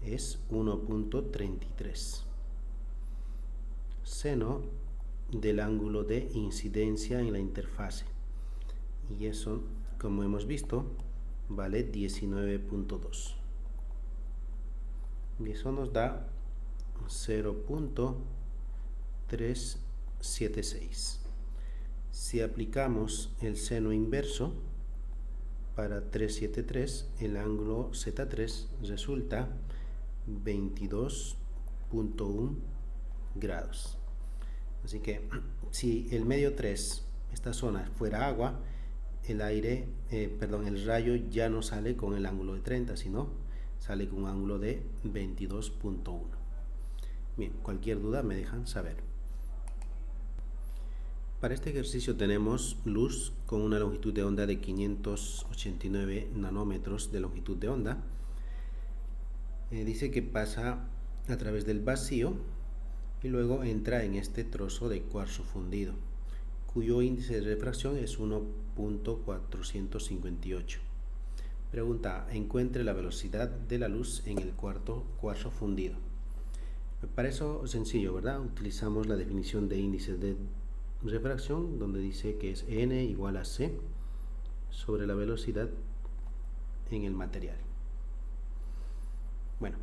Speaker 1: es 1.33. Seno del ángulo de incidencia en la interfase. Y eso, como hemos visto, vale 19.2. Y eso nos da 0.376. Si aplicamos el seno inverso para 373, el ángulo Z3 resulta 22.1 grados. Así que si el medio 3, esta zona, fuera agua, el rayo ya no sale con el ángulo de 30, sino sale con un ángulo de 22.1. Bien, cualquier duda me dejan saber. Para este ejercicio tenemos luz con una longitud de onda de 589 nanómetros de longitud de onda. Dice que pasa a través del vacío y luego entra en este trozo de cuarzo fundido, cuyo índice de refracción es 1.458. Pregunta: encuentre la velocidad de la luz en el cuarzo fundido. Para eso sencillo, ¿verdad? Utilizamos la definición de índice de refracción, donde dice que es n igual a c sobre la velocidad en el material. Bueno,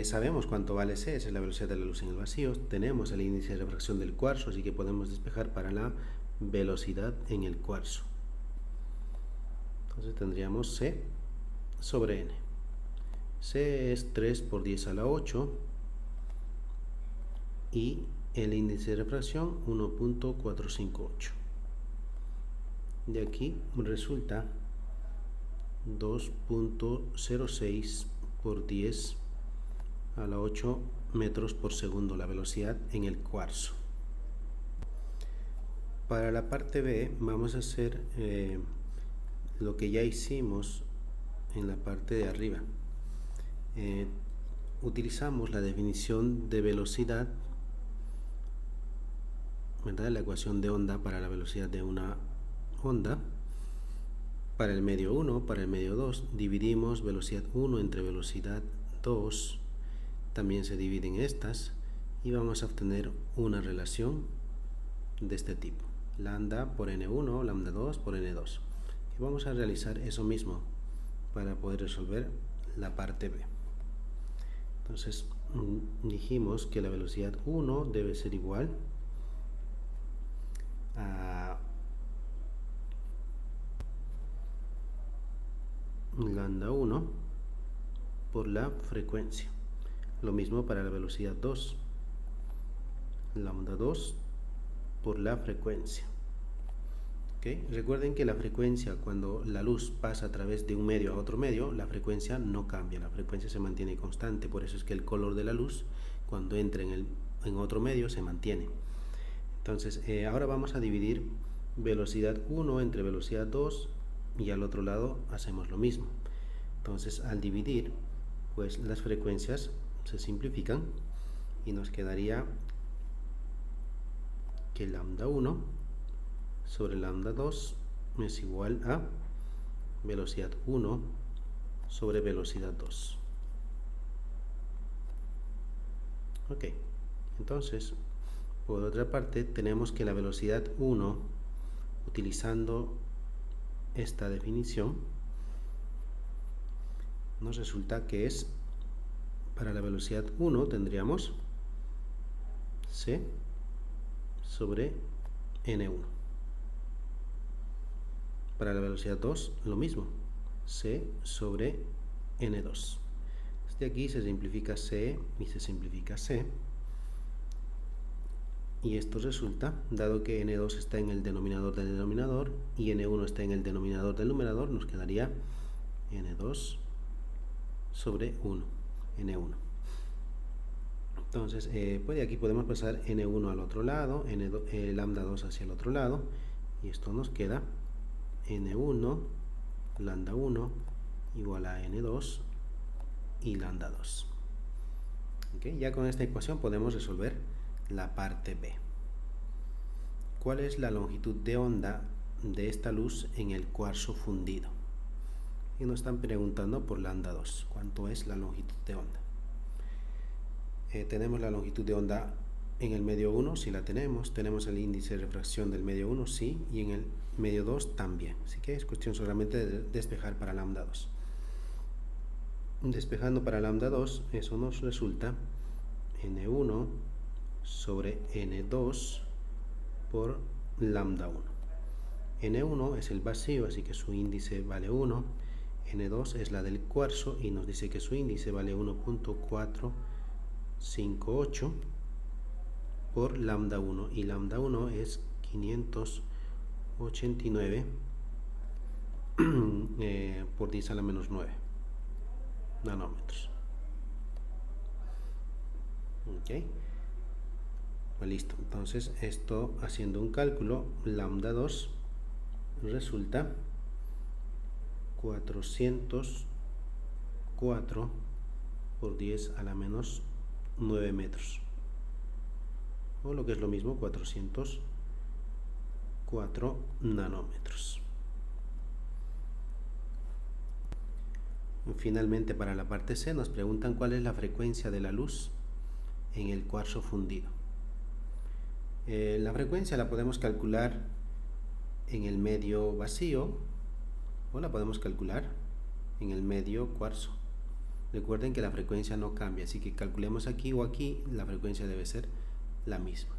Speaker 1: sabemos cuánto vale c, es la velocidad de la luz en el vacío. Tenemos el índice de refracción del cuarzo, así que podemos despejar para la velocidad en el cuarzo. Entonces tendríamos c sobre n. C es 3 por 10 a la 8 y el índice de refracción 1.458. De aquí resulta 2.06 por 10 a la 8 metros por segundo la velocidad en el cuarzo. Para la parte B vamos a hacer lo que ya hicimos en la parte de arriba. Utilizamos la definición de velocidad, ¿verdad? La ecuación de onda para la velocidad de una onda. Para el medio 1, para el medio 2, dividimos velocidad 1 entre velocidad 2. También se dividen estas y vamos a obtener una relación de este tipo: lambda por n1, lambda 2 por n2. Y vamos a realizar eso mismo para poder resolver la parte B. Entonces dijimos que la velocidad 1 debe ser igual a lambda 1 por la frecuencia. Lo mismo para la velocidad 2, lambda 2 por la frecuencia. ¿Okay? Recuerden que la frecuencia, cuando la luz pasa a través de un medio a otro medio, la frecuencia no cambia, la frecuencia se mantiene constante. Por eso es que el color de la luz, cuando entra en otro medio, se mantiene. Entonces ahora vamos a dividir velocidad 1 entre velocidad 2 y al otro lado hacemos lo mismo. Entonces al dividir, pues las frecuencias se simplifican y nos quedaría que lambda 1 sobre lambda 2 es igual a velocidad 1 sobre velocidad 2. Ok, entonces por otra parte tenemos que la velocidad 1, utilizando esta definición, nos resulta que es, para la velocidad 1 tendríamos c sobre n1. Para la velocidad 2 lo mismo, c sobre n2. Desde aquí se simplifica c y se simplifica c. Y esto resulta, dado que n2 está en el denominador del denominador y n1 está en el denominador del numerador, nos quedaría n2 sobre 1, n1. Entonces, pues de aquí podemos pasar n1 al otro lado, lambda 2 hacia el otro lado, y esto nos queda n1, lambda 1 igual a n2 y lambda 2. ¿Okay? Ya con esta ecuación podemos resolver la parte B. ¿Cuál es la longitud de onda de esta luz en el cuarzo fundido? Y nos están preguntando por lambda 2. ¿Cuánto es la longitud de onda? Tenemos la longitud de onda en el medio 1, si la tenemos. Tenemos el índice de refracción del medio 1, sí. Y en el medio 2 también. Así que es cuestión solamente de despejar para lambda 2. Despejando para lambda 2, eso nos resulta n1 sobre n2 por lambda 1. n1 es el vacío, así que su índice vale 1. n2 es la del cuarzo y nos dice que su índice vale 1.458 por lambda 1, y lambda 1 es 589 por 10 a la menos 9 nanómetros. Ok, pues listo. Entonces esto, haciendo un cálculo, lambda 2 resulta 404 por 10 a la menos 9 metros, o lo que es lo mismo, 404 nanómetros. Finalmente, para la parte C nos preguntan cuál es la frecuencia de la luz en el cuarzo fundido. La frecuencia la podemos calcular en el medio vacío o la podemos calcular en el medio cuarzo. Recuerden que la frecuencia no cambia, así que calculemos aquí o aquí, la frecuencia debe ser la misma.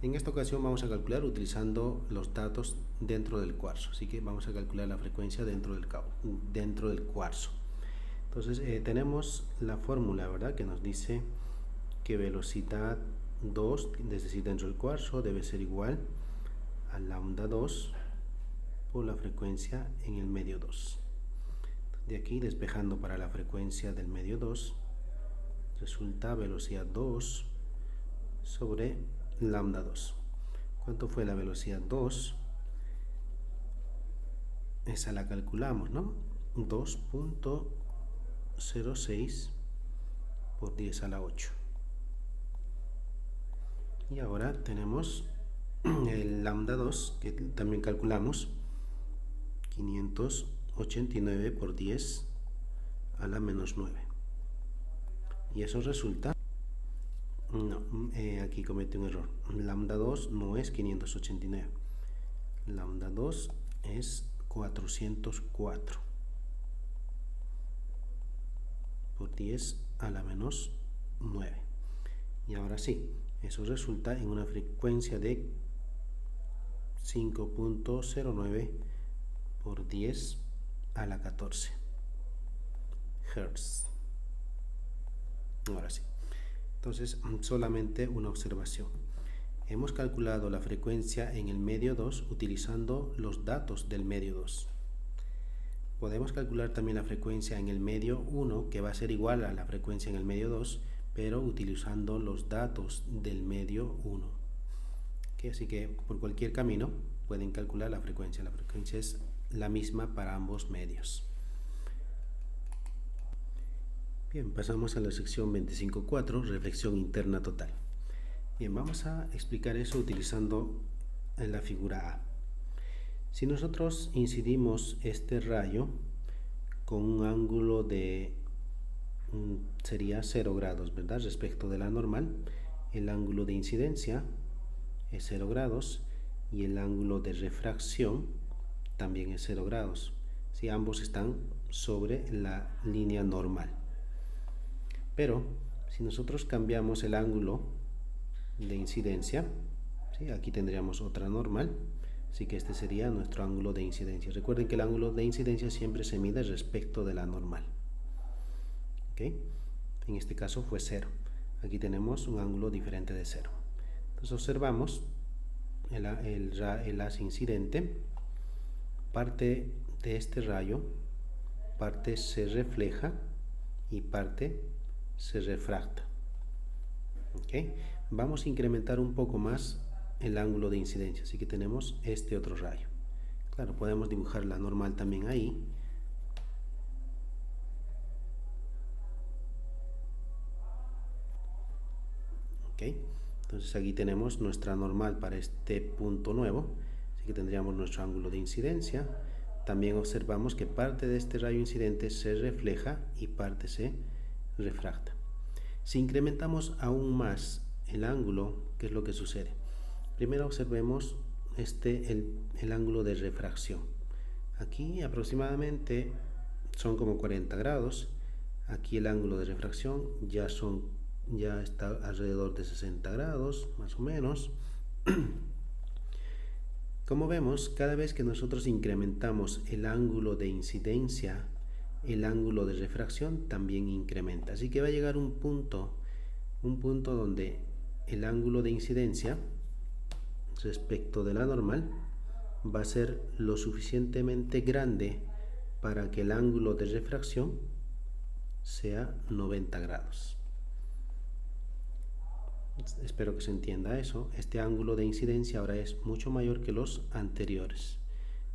Speaker 1: En esta ocasión vamos a calcular utilizando los datos dentro del cuarzo, así que vamos a calcular la frecuencia dentro del cuarzo. Entonces tenemos la fórmula, ¿verdad?, que nos dice que velocidad 2, es decir, dentro del cuarzo, debe ser igual a lambda 2 por la frecuencia en el medio 2. De aquí, despejando para la frecuencia del medio 2, resulta velocidad 2 sobre lambda 2. ¿Cuánto fue la velocidad 2? Esa la calculamos, ¿no? 2.06 por 10 a la 8. Y ahora tenemos el lambda 2, que también calculamos, 589 por 10 a la menos 9. Y eso resulta, no, aquí comete un error. Lambda 2 no es 589. Lambda 2 es 404 por 10 a la menos 9. Y ahora sí, eso resulta en una frecuencia de 5.09 por 10 a la 14 Hz. Ahora sí. Entonces, solamente una observación. Hemos calculado la frecuencia en el medio 2 utilizando los datos del medio 2. Podemos calcular también la frecuencia en el medio 1, que va a ser igual a la frecuencia en el medio 2, pero utilizando los datos del medio 1. ¿Okay? Así que por cualquier camino pueden calcular la frecuencia. La frecuencia es la misma para ambos medios. Bien, pasamos a la sección 25.4, reflexión interna total. Bien, vamos a explicar eso utilizando la figura A. Si nosotros incidimos este rayo con un ángulo de sería 0 grados, ¿verdad? Respecto de la normal, el ángulo de incidencia es 0 grados y el ángulo de refracción también es 0 grados. Si ambos están sobre la línea normal. Pero si nosotros cambiamos el ángulo de incidencia, ¿sí? Aquí tendríamos otra normal, así que este sería nuestro ángulo de incidencia. Recuerden que el ángulo de incidencia siempre se mide respecto de la normal. ¿Okay? En este caso fue 0. Aquí tenemos un ángulo diferente de 0. Entonces observamos el haz incidente, parte de este rayo, parte se refleja y parte se refracta. ¿Okay? Vamos a incrementar un poco más el ángulo de incidencia, así que tenemos este otro rayo. Claro, podemos dibujar la normal también ahí. ¿Okay? Entonces aquí tenemos nuestra normal para este punto nuevo, así que tendríamos nuestro ángulo de incidencia. También observamos que parte de este rayo incidente se refleja y parte se refracta. Si incrementamos aún más el ángulo, ¿qué es lo que sucede? Primero observemos el ángulo de refracción. Aquí aproximadamente son como 40 grados. Aquí el ángulo de refracción ya está alrededor de 60 grados, más o menos. Como vemos, cada vez que nosotros incrementamos el ángulo de incidencia, el ángulo de refracción también incrementa. Así que va a llegar un punto donde el ángulo de incidencia respecto de la normal va a ser lo suficientemente grande para que el ángulo de refracción sea 90 grados. Espero que se entienda eso. Este ángulo de incidencia ahora es mucho mayor que los anteriores.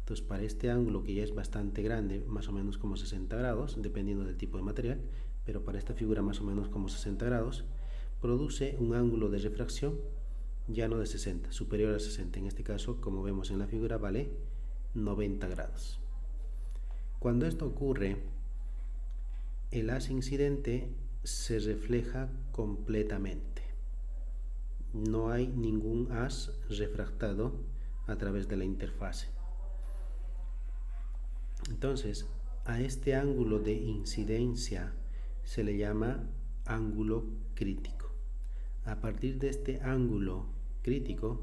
Speaker 1: Entonces, para este ángulo, que ya es bastante grande, más o menos como 60 grados, dependiendo del tipo de material, pero para esta figura más o menos como 60 grados, produce un ángulo de refracción ya no de 60, superior a 60. En este caso, como vemos en la figura, vale 90 grados. Cuando esto ocurre, el haz incidente se refleja completamente. No hay ningún haz refractado a través de la interfase. Entonces, a este ángulo de incidencia se le llama ángulo crítico. A partir de este ángulo crítico,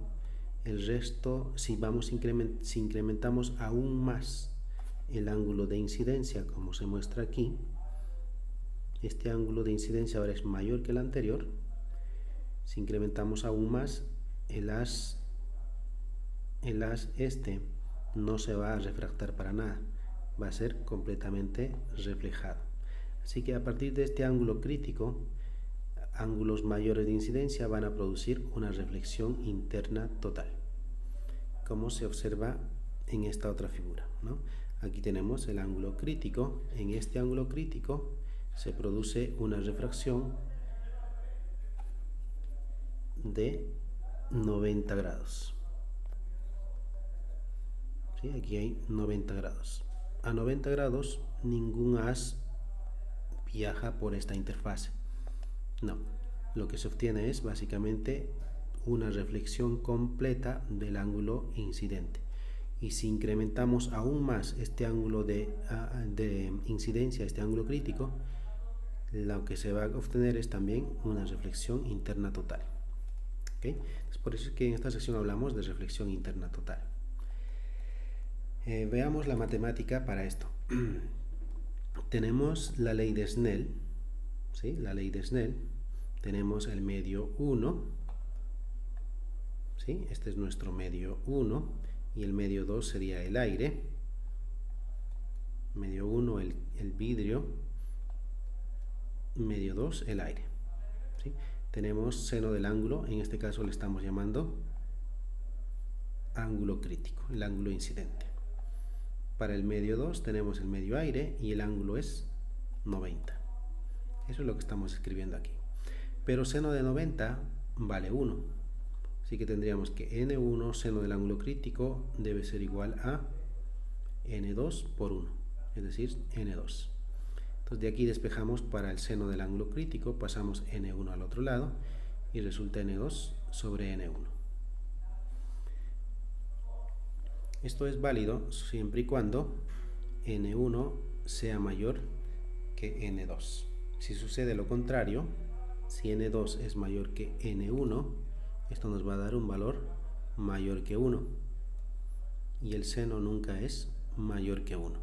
Speaker 1: el resto, si incrementamos aún más el ángulo de incidencia, como se muestra aquí, este ángulo de incidencia ahora es mayor que el anterior. Si incrementamos aún más, el haz no se va a refractar para nada, va a ser completamente reflejado. Así que a partir de este ángulo crítico, ángulos mayores de incidencia van a producir una reflexión interna total, como se observa en esta otra figura, ¿no? Aquí tenemos el ángulo crítico. En este ángulo crítico se produce una refracción de 90 grados. ¿Sí? Aquí hay 90 grados. A 90 grados ningún haz viaja por esta interfase. No, lo que se obtiene es básicamente una reflexión completa del ángulo incidente. Y si incrementamos aún más este ángulo de incidencia, este ángulo crítico, lo que se va a obtener es también una reflexión interna total. ¿Okay? Entonces, por eso es que en esta sección hablamos de reflexión interna total. Veamos la matemática para esto. Tenemos la ley de Snell, ¿sí? La ley de Snell. Tenemos el medio 1, ¿sí? Este es nuestro medio 1, y el medio 2 sería el aire. Medio 1 el vidrio, medio 2 el aire, ¿sí? Tenemos seno del ángulo, en este caso le estamos llamando ángulo crítico, el ángulo incidente. Para el medio 2 tenemos el medio aire y el ángulo es 90. Eso es lo que estamos escribiendo aquí. Pero seno de 90 vale 1. Así que tendríamos que N1, seno del ángulo crítico, debe ser igual a N2 por 1, es decir, N2. Entonces de aquí despejamos para el seno del ángulo crítico, pasamos N1 al otro lado y resulta N2 sobre N1. Esto es válido siempre y cuando N1 sea mayor que N2. Si sucede lo contrario, si N2 es mayor que N1, esto nos va a dar un valor mayor que 1. Y el seno nunca es mayor que 1.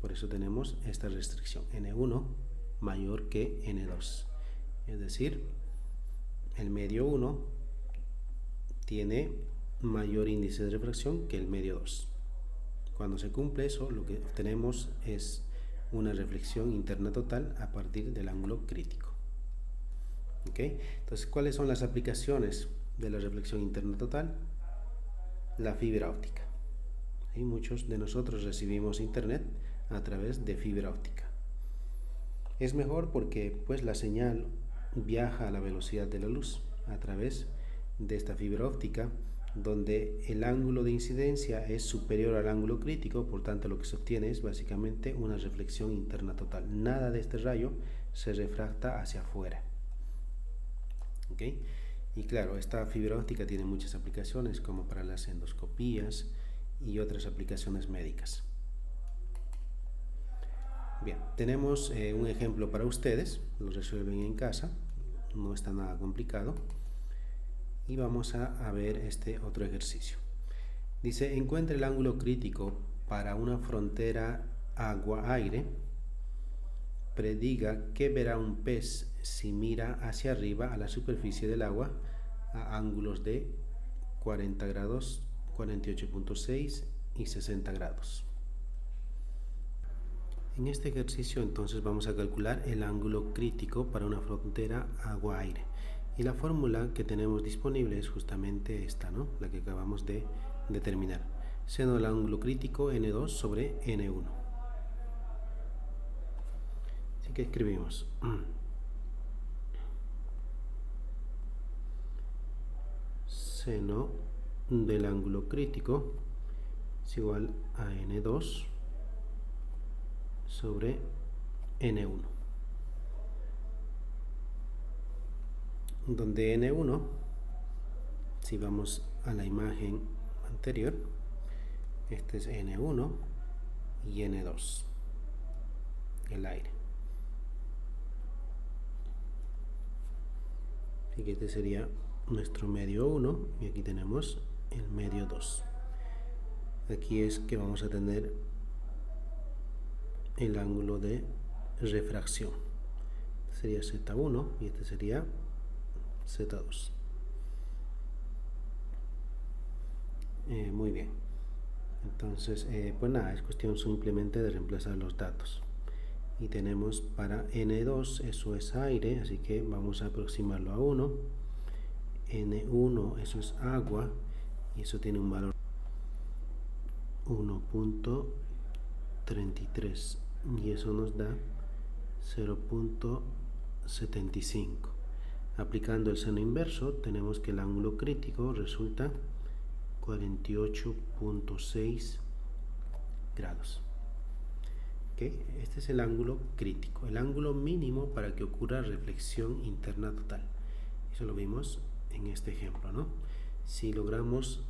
Speaker 1: Por eso tenemos esta restricción, N1 mayor que N2. Es decir, el medio 1 tiene mayor índice de refracción que el medio 2. Cuando se cumple eso, lo que obtenemos es una reflexión interna total a partir del ángulo crítico. ¿Okay? Entonces, ¿cuáles son las aplicaciones de la reflexión interna total? La fibra óptica. ¿Sí? Muchos de nosotros recibimos internet a través de fibra óptica. Es mejor porque pues la señal viaja a la velocidad de la luz a través de esta fibra óptica, donde el ángulo de incidencia es superior al ángulo crítico, por tanto lo que se obtiene es básicamente una reflexión interna total. Nada de este rayo se refracta hacia afuera. ¿Okay? Y claro, esta fibra óptica tiene muchas aplicaciones, como para las endoscopías y otras aplicaciones médicas. Bien, tenemos un ejemplo para ustedes, lo resuelven en casa, no está nada complicado. Y vamos a ver este otro ejercicio. Dice, encuentre el ángulo crítico para una frontera agua-aire. Prediga qué verá un pez si mira hacia arriba a la superficie del agua a ángulos de 40 grados, 48.6 y 60 grados. En este ejercicio entonces vamos a calcular el ángulo crítico para una frontera agua-aire. Y la fórmula que tenemos disponible es justamente esta, ¿no? La que acabamos de determinar. Seno del ángulo crítico N2 sobre N1. Así que escribimos seno del ángulo crítico es igual a N2 sobre N1. Donde N1, si vamos a la imagen anterior, este es N1 y N2, el aire. Así que este sería nuestro medio 1 y aquí tenemos el medio 2. Aquí es que vamos a tener el ángulo de refracción. Sería Z1 y este sería Z2. Muy bien. Entonces, pues nada, es cuestión simplemente de reemplazar los datos. Y tenemos para N2, eso es aire, así que vamos a aproximarlo a 1. N1, eso es agua, y eso tiene un valor 1.33, y eso nos da 0.75. Aplicando el seno inverso, tenemos que el ángulo crítico resulta 48.6 grados. ¿Okay? Este es el ángulo crítico, el ángulo mínimo para que ocurra reflexión interna total. Eso lo vimos en este ejemplo, ¿no? Si logramos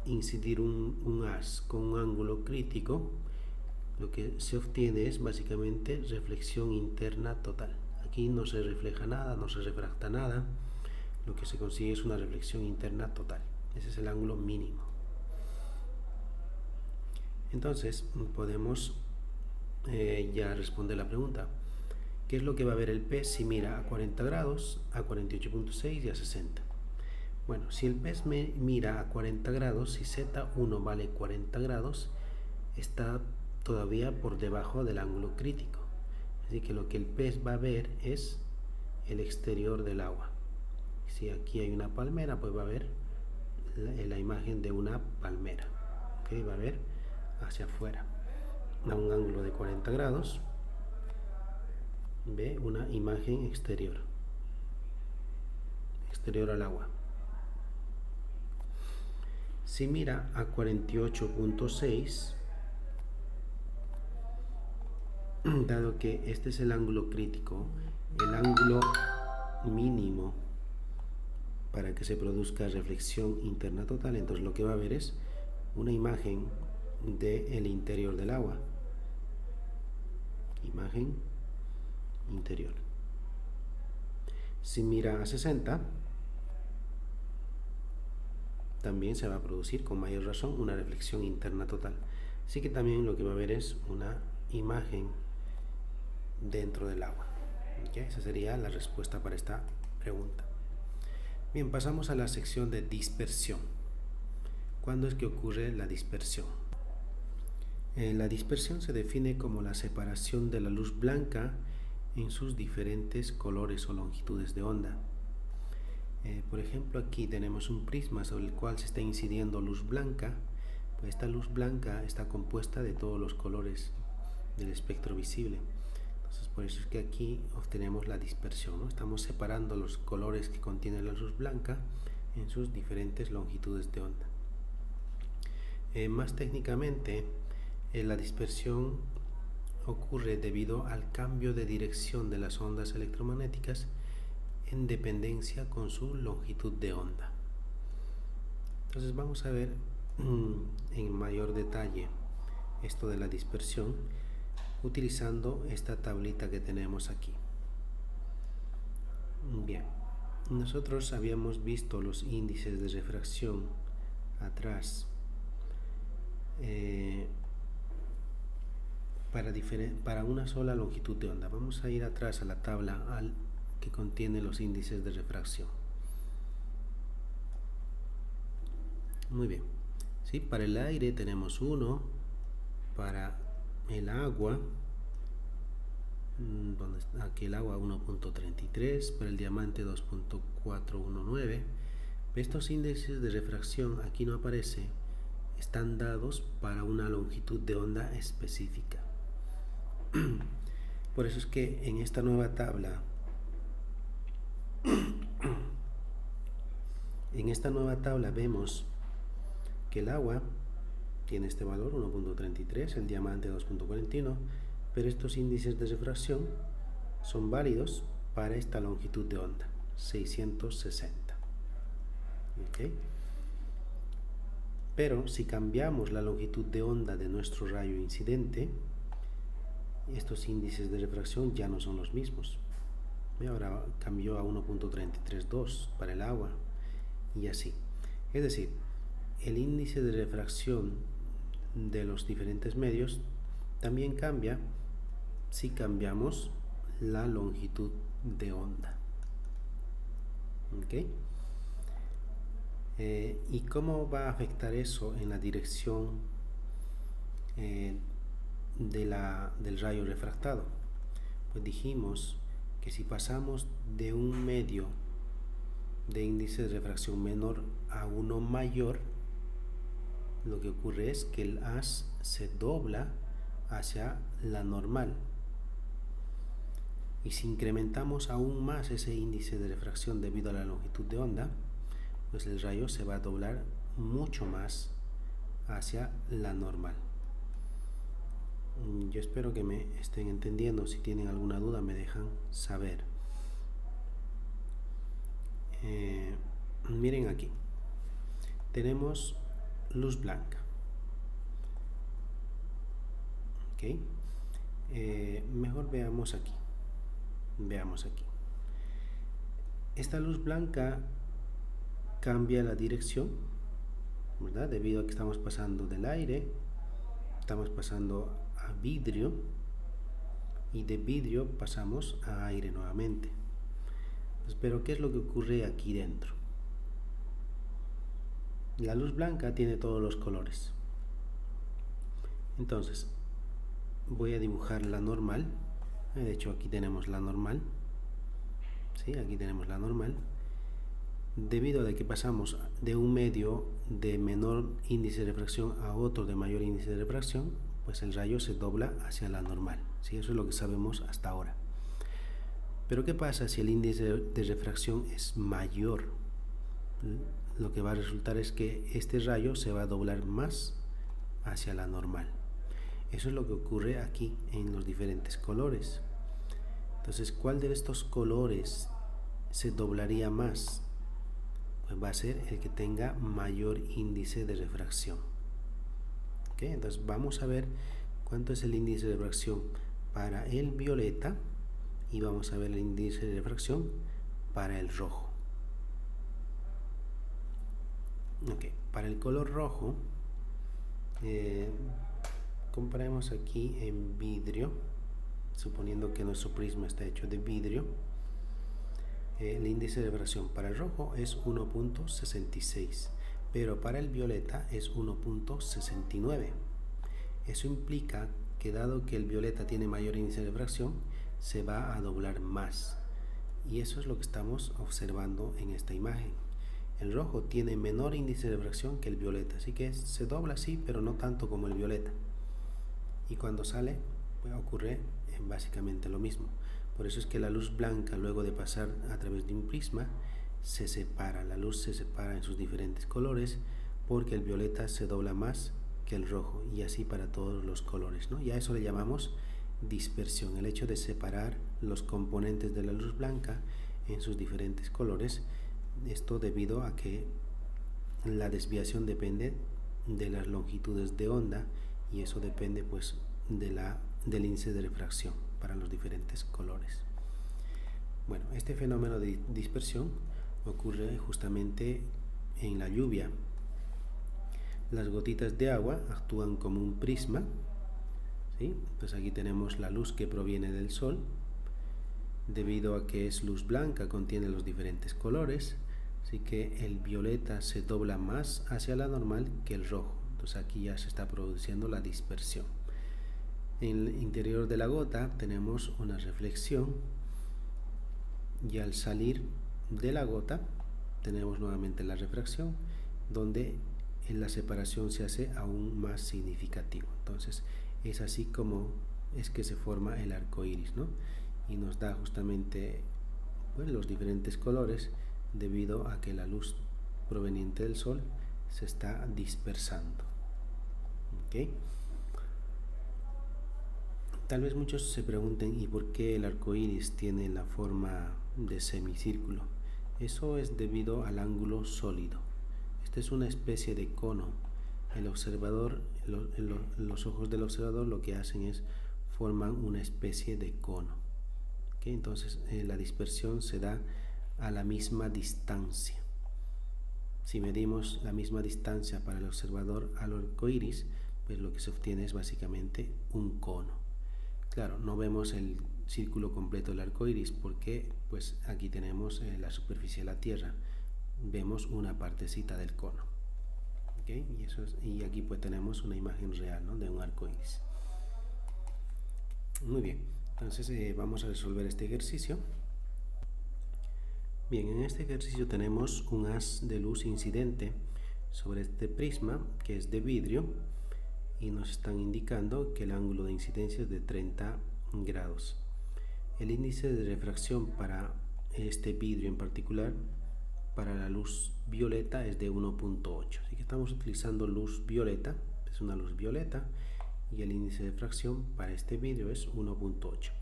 Speaker 1: incidir un haz con un ángulo crítico, lo que se obtiene es básicamente reflexión interna total. Aquí no se refleja nada, no se refracta nada, lo que se consigue es una reflexión interna total. Ese es el ángulo mínimo. Entonces podemos ya responder la pregunta: ¿qué es lo que va a ver el pez si mira a 40 grados, a 48.6 y a 60? Bueno, si el pez mira a 40 grados, si Z1 vale 40 grados, está todavía por debajo del ángulo crítico. Así que lo que el pez va a ver es el exterior del agua. Si aquí hay una palmera, pues va a ver la imagen de una palmera. ¿Okay? Va a ver hacia afuera a un ángulo de 40 grados. Ve una imagen exterior al agua. Si mira a 48.6, dado que este es el ángulo crítico, el ángulo mínimo para que se produzca reflexión interna total, entonces lo que va a ver es una imagen del interior del agua. Imagen interior. Si mira a 60, también se va a producir con mayor razón una reflexión interna total. Así que también lo que va a ver es una imagen dentro del agua. ¿Okay? Esa sería la respuesta para esta pregunta. Bien, pasamos a la sección de dispersión. ¿Cuándo es que ocurre la dispersión? La dispersión se define como la separación de la luz blanca en sus diferentes colores o longitudes de onda. Por ejemplo, aquí tenemos un prisma sobre el cual se está incidiendo luz blanca. Pues esta luz blanca está compuesta de todos los colores del espectro visible. Entonces, por eso es que aquí obtenemos la dispersión, ¿no? Estamos separando los colores que contiene la luz blanca en sus diferentes longitudes de onda. Más técnicamente, la dispersión ocurre debido al cambio de dirección de las ondas electromagnéticas en dependencia con su longitud de onda. Entonces vamos a ver en mayor detalle esto de la dispersión utilizando esta tablita que tenemos aquí. Bien, nosotros habíamos visto los índices de refracción atrás para una sola longitud de onda. Vamos a ir atrás a la tabla que contiene los índices de refracción. Muy bien. ¿Sí? Para el aire tenemos 1, para el agua, aquí el agua 1.33, para el diamante 2.419. Estos índices de refracción aquí no aparece, están dados para una longitud de onda específica. Por eso es que en esta nueva tabla vemos que el agua tiene este valor 1.33, el diamante 2.41, pero estos índices de refracción son válidos para esta longitud de onda 660. ¿Okay? Pero si cambiamos la longitud de onda de nuestro rayo incidente, estos índices de refracción ya no son los mismos. Ahora cambió a 1.332 para el agua y así. Es decir, el índice de refracción de los diferentes medios también cambia si cambiamos la longitud de onda. ¿Okay? ¿Y cómo va a afectar eso en la dirección del rayo refractado? Pues dijimos que si pasamos de un medio de índice de refracción menor a uno mayor, lo que ocurre es que el haz se dobla hacia la normal. Y si incrementamos aún más ese índice de refracción debido a la longitud de onda, pues el rayo se va a doblar mucho más hacia la normal. Yo espero que me estén entendiendo. Si tienen alguna duda me dejan saber. Miren aquí. Tenemos luz blanca. ¿Okay? Mejor veamos aquí. Esta luz blanca cambia la dirección, ¿verdad? Debido a que estamos pasando del aire, estamos pasando a vidrio y de vidrio pasamos a aire nuevamente. Pero ¿qué es lo que ocurre aquí dentro? La luz blanca tiene todos los colores. Entonces voy a dibujar la normal. De hecho aquí tenemos la normal. ¿Sí? Aquí tenemos la normal. debido a que pasamos de un medio de menor índice de refracción a otro de mayor índice de refracción, pues el rayo se dobla hacia la normal, ¿sí? Eso es lo que sabemos hasta ahora. Pero ¿qué pasa si el índice de refracción es mayor? Lo que va a resultar es que este rayo se va a doblar más hacia la normal. Eso es lo que ocurre aquí en los diferentes colores. Entonces, ¿cuál de estos colores se doblaría más? Pues va a ser el que tenga mayor índice de refracción. ¿Okay? Entonces vamos a ver cuánto es el índice de refracción para el violeta y vamos a ver el índice de refracción para el rojo. Okay. Para el color rojo, comparemos aquí en vidrio, suponiendo que nuestro prisma está hecho de vidrio. El índice de refracción para el rojo es 1.66, pero para el violeta es 1.69. Eso implica que dado que el violeta tiene mayor índice de refracción, se va a doblar más. Y eso es lo que estamos observando en esta imagen. El rojo tiene menor índice de refracción que el violeta, así que se dobla sí, pero no tanto como el violeta. Y cuando sale, pues ocurre básicamente lo mismo. Por eso es que la luz blanca, luego de pasar a través de un prisma, se separa. La luz se separa en sus diferentes colores porque el violeta se dobla más que el rojo, y así para todos los colores, ¿no? Y a eso le llamamos dispersión, el hecho de separar los componentes de la luz blanca en sus diferentes colores. Esto debido a que la desviación depende de las longitudes de onda, y eso depende pues del índice de refracción para los diferentes colores. Bueno, este fenómeno de dispersión ocurre justamente en la lluvia. Las gotitas de agua actúan como un prisma, ¿sí? Pues aquí tenemos la luz que proviene del sol. Debido a que es luz blanca, contiene los diferentes colores, así que el violeta se dobla más hacia la normal que el rojo. Entonces aquí ya se está produciendo la dispersión. En el interior de la gota tenemos una reflexión, y al salir de la gota tenemos nuevamente la refracción, donde la separación se hace aún más significativa. Entonces es así como es que se forma el arco iris, ¿no? Y nos da justamente pues, los diferentes colores debido a que la luz proveniente del sol se está dispersando. ¿Okay? Tal vez muchos se pregunten, ¿y por qué el arco iris tiene la forma de semicírculo? Eso es debido al ángulo sólido. Esta es una especie de cono. El observador, los ojos del observador lo que hacen es forman una especie de cono. ¿Okay? Entonces la dispersión se da a la misma distancia. Si medimos la misma distancia para el observador al arco iris, pues lo que se obtiene es básicamente un cono. Claro, no vemos el círculo completo del arco iris porque pues aquí tenemos la superficie de la Tierra. Vemos una partecita del cono. ¿Okay? Y aquí pues tenemos una imagen real, ¿no? De un arco iris. Muy bien, entonces vamos a resolver este ejercicio. Bien, en este ejercicio tenemos un haz de luz incidente sobre este prisma que es de vidrio, y nos están indicando que el ángulo de incidencia es de 30 grados. El índice de refracción para este vidrio en particular, para la luz violeta, es de 1.8. Así que estamos utilizando luz violeta, es una luz violeta, y el índice de refracción para este vidrio es 1.8.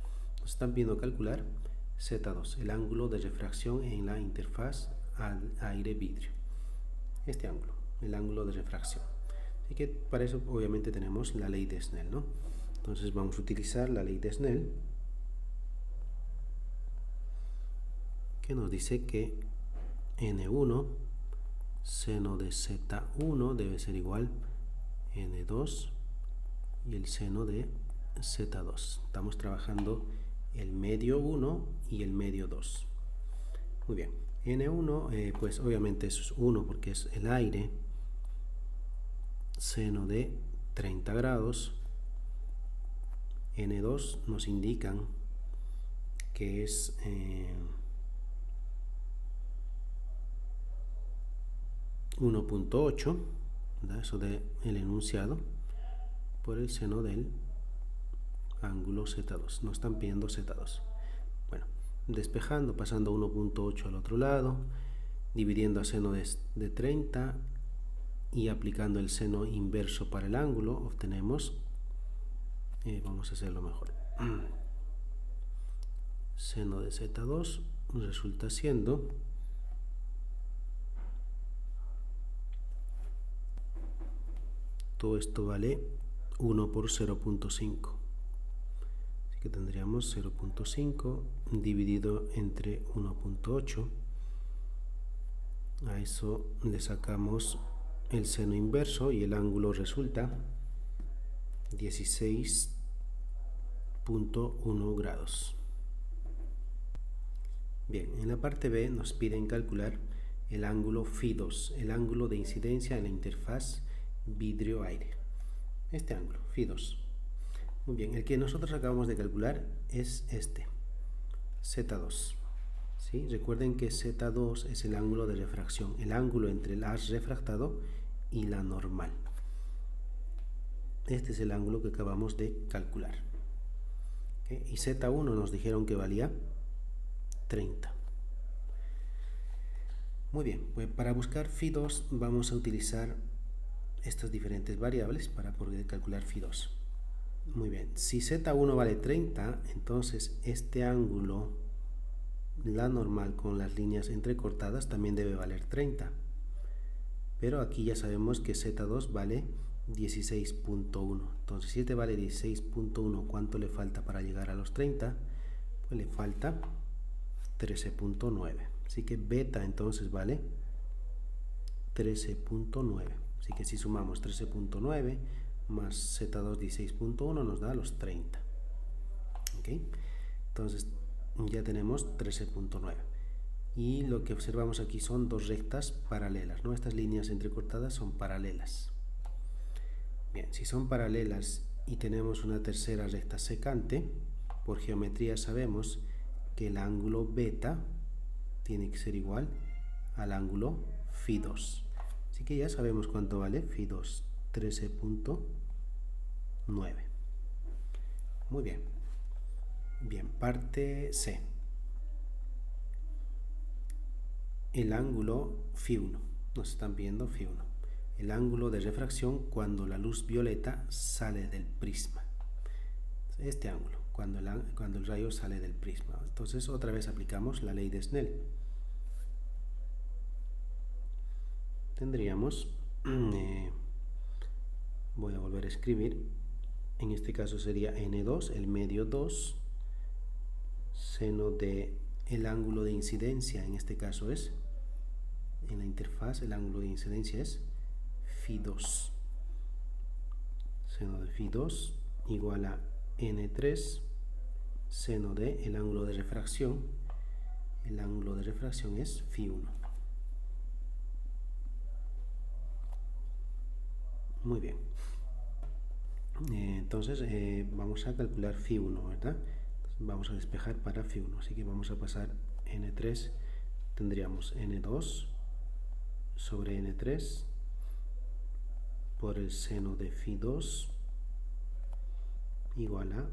Speaker 1: Nos están viendo calcular Z2, el ángulo de refracción en la interfaz aire-vidrio. Este ángulo, el ángulo de refracción. Así que para eso obviamente tenemos la ley de Snell, ¿no? Entonces vamos a utilizar la ley de Snell, que nos dice que N1 seno de Z1 debe ser igual a N2 y el seno de Z2. Estamos trabajando el medio 1 y el medio 2. Muy bien, N1 pues obviamente eso es 1 porque es el aire, seno de 30 grados. N2 nos indican que es 1.8, eso del enunciado, por el seno del ángulo Z2. Nos están pidiendo Z2. Bueno, despejando, pasando 1.8 al otro lado, dividiendo a seno de 30 y aplicando el seno inverso para el ángulo, obtenemos, vamos a hacerlo mejor, seno de Z2 resulta siendo todo esto vale 1 por 0.5, así que tendríamos 0.5 dividido entre 1.8. A eso le sacamos el seno inverso y el ángulo resulta 16.1 grados. Bien, en la parte B nos piden calcular el ángulo Φ2, el ángulo de incidencia en la interfaz vidrio-aire. Este ángulo, Φ2. Muy bien, el que nosotros acabamos de calcular es este, Z2. ¿Sí? Recuerden que Z2 es el ángulo de refracción, el ángulo entre el haz refractado y la normal. Este es el ángulo que acabamos de calcular. ¿Okay? Y Z1 nos dijeron que valía 30. Muy bien, pues para buscar Φ2 vamos a utilizar estas diferentes variables para poder calcular Φ2. Muy bien, si Z1 vale 30, entonces este ángulo, la normal con las líneas entrecortadas, también debe valer 30. Pero aquí ya sabemos que Z2 vale 16.1. Entonces, si este vale 16.1, ¿cuánto le falta para llegar a los 30? Pues le falta 13.9. Así que beta entonces vale 13.9. Así que si sumamos 13.9 más Z2 16.1 nos da los 30. ¿Okay? Entonces ya tenemos 13.9. Y lo que observamos aquí son dos rectas paralelas, ¿no? Estas líneas entrecortadas son paralelas. Bien, si son paralelas y tenemos una tercera recta secante, por geometría sabemos que el ángulo beta tiene que ser igual al ángulo Φ2. Así que ya sabemos cuánto vale Φ2, 13.9. Muy bien. Bien, parte C. El ángulo Φ1. Nos están pidiendo Φ1. El ángulo de refracción cuando la luz violeta sale del prisma. Este ángulo, cuando el rayo sale del prisma. Entonces otra vez aplicamos la ley de Snell. Tendríamos, voy a volver a escribir, en este caso sería N2, el medio 2, seno de el ángulo de incidencia, en este caso es, en la interfaz el ángulo de incidencia es Φ2, seno de Φ2 igual a N3, seno de el ángulo de refracción es Φ1. Muy bien, entonces vamos a calcular Φ1, ¿verdad? Vamos a despejar para Φ1, así que vamos a pasar N3, tendríamos N2 sobre N3 por el seno de Φ2 igual a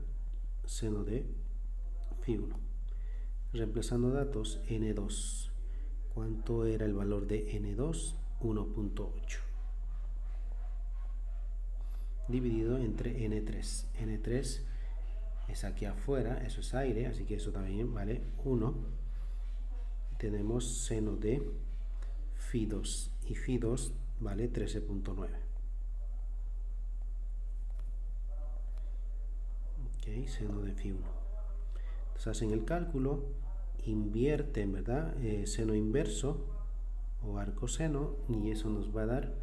Speaker 1: seno de Φ1. Reemplazando datos, N2, ¿cuánto era el valor de N2? 1.8 dividido entre N3. N3 es aquí afuera, eso es aire, así que eso también vale 1. Tenemos seno de Φ2 y Φ2 vale 13.9. Ok, seno de Φ1. Entonces hacen el cálculo, invierten, ¿verdad? Seno inverso o arcoseno, y eso nos va a dar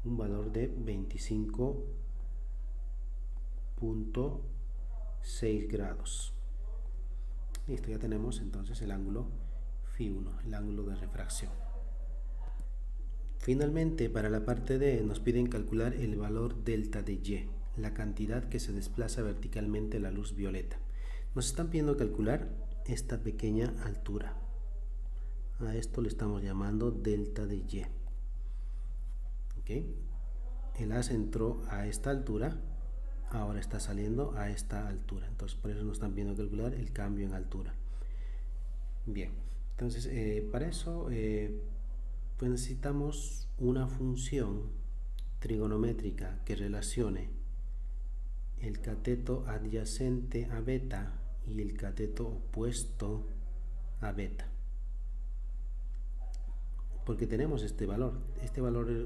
Speaker 1: un valor de 25.6 grados. Listo, ya tenemos entonces el ángulo Φ1, el ángulo de refracción. Finalmente, para la parte D nos piden calcular el valor delta de Y, la cantidad que se desplaza verticalmente la luz violeta. Nos están pidiendo calcular esta pequeña altura. A esto le estamos llamando delta de Y. ¿okay? El haz entró a esta altura, ahora está saliendo a esta altura, entonces por eso nos están viendo calcular el cambio en altura. Bien, entonces para eso pues necesitamos una función trigonométrica que relacione el cateto adyacente a beta y el cateto opuesto a beta, porque tenemos este valor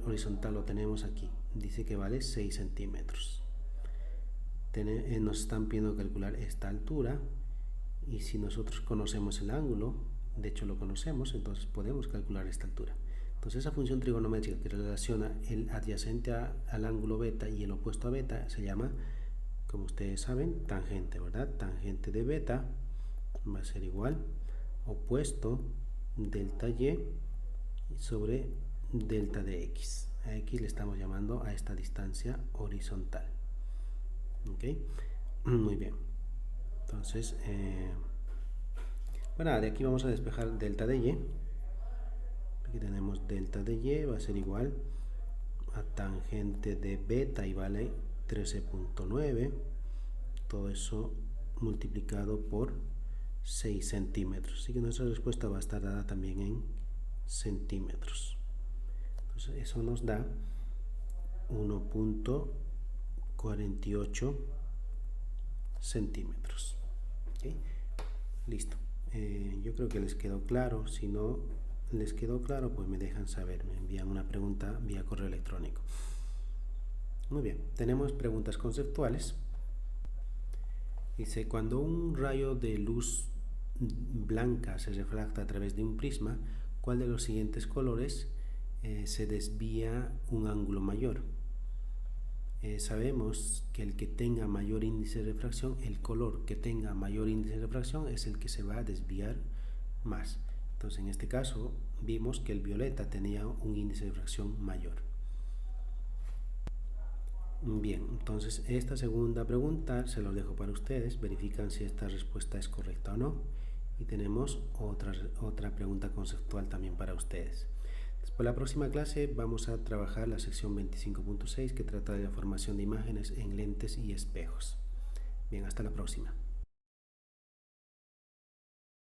Speaker 1: horizontal lo tenemos aquí, dice que vale 6 centímetros. Nos están pidiendo calcular esta altura, y si nosotros conocemos el ángulo, de hecho lo conocemos, entonces podemos calcular esta altura. Entonces esa función trigonométrica que relaciona el adyacente al ángulo beta y el opuesto a beta se llama, como ustedes saben, tangente, ¿verdad? Tangente de beta va a ser igual opuesto delta y sobre delta de x. A x le estamos llamando a esta distancia horizontal. ¿Ok? Muy bien. Entonces, bueno, de aquí vamos a despejar delta de y. Aquí tenemos delta de y, va a ser igual a tangente de beta y vale 13.9. Todo eso multiplicado por 6 centímetros. Así que nuestra respuesta va a estar dada también en centímetros. Entonces, eso nos da 1.48 centímetros. ¿Okay? Listo. Yo creo que les quedó claro. Si no les quedó claro, pues me dejan saber, me envían una pregunta vía correo electrónico. Muy bien, tenemos preguntas conceptuales. Dice, cuando un rayo de luz blanca se refracta a través de un prisma, ¿cuál de los siguientes colores se desvía un ángulo mayor? Sabemos que el que tenga mayor índice de refracción, el color que tenga mayor índice de refracción es el que se va a desviar más. Entonces en este caso vimos que el violeta tenía un índice de refracción mayor. Bien, entonces esta segunda pregunta se los dejo para ustedes, verifican si esta respuesta es correcta o no, y tenemos otra pregunta conceptual también para ustedes. Después, la próxima clase vamos a trabajar la sección 25.6 que trata de la formación de imágenes en lentes y espejos. Bien, hasta la próxima.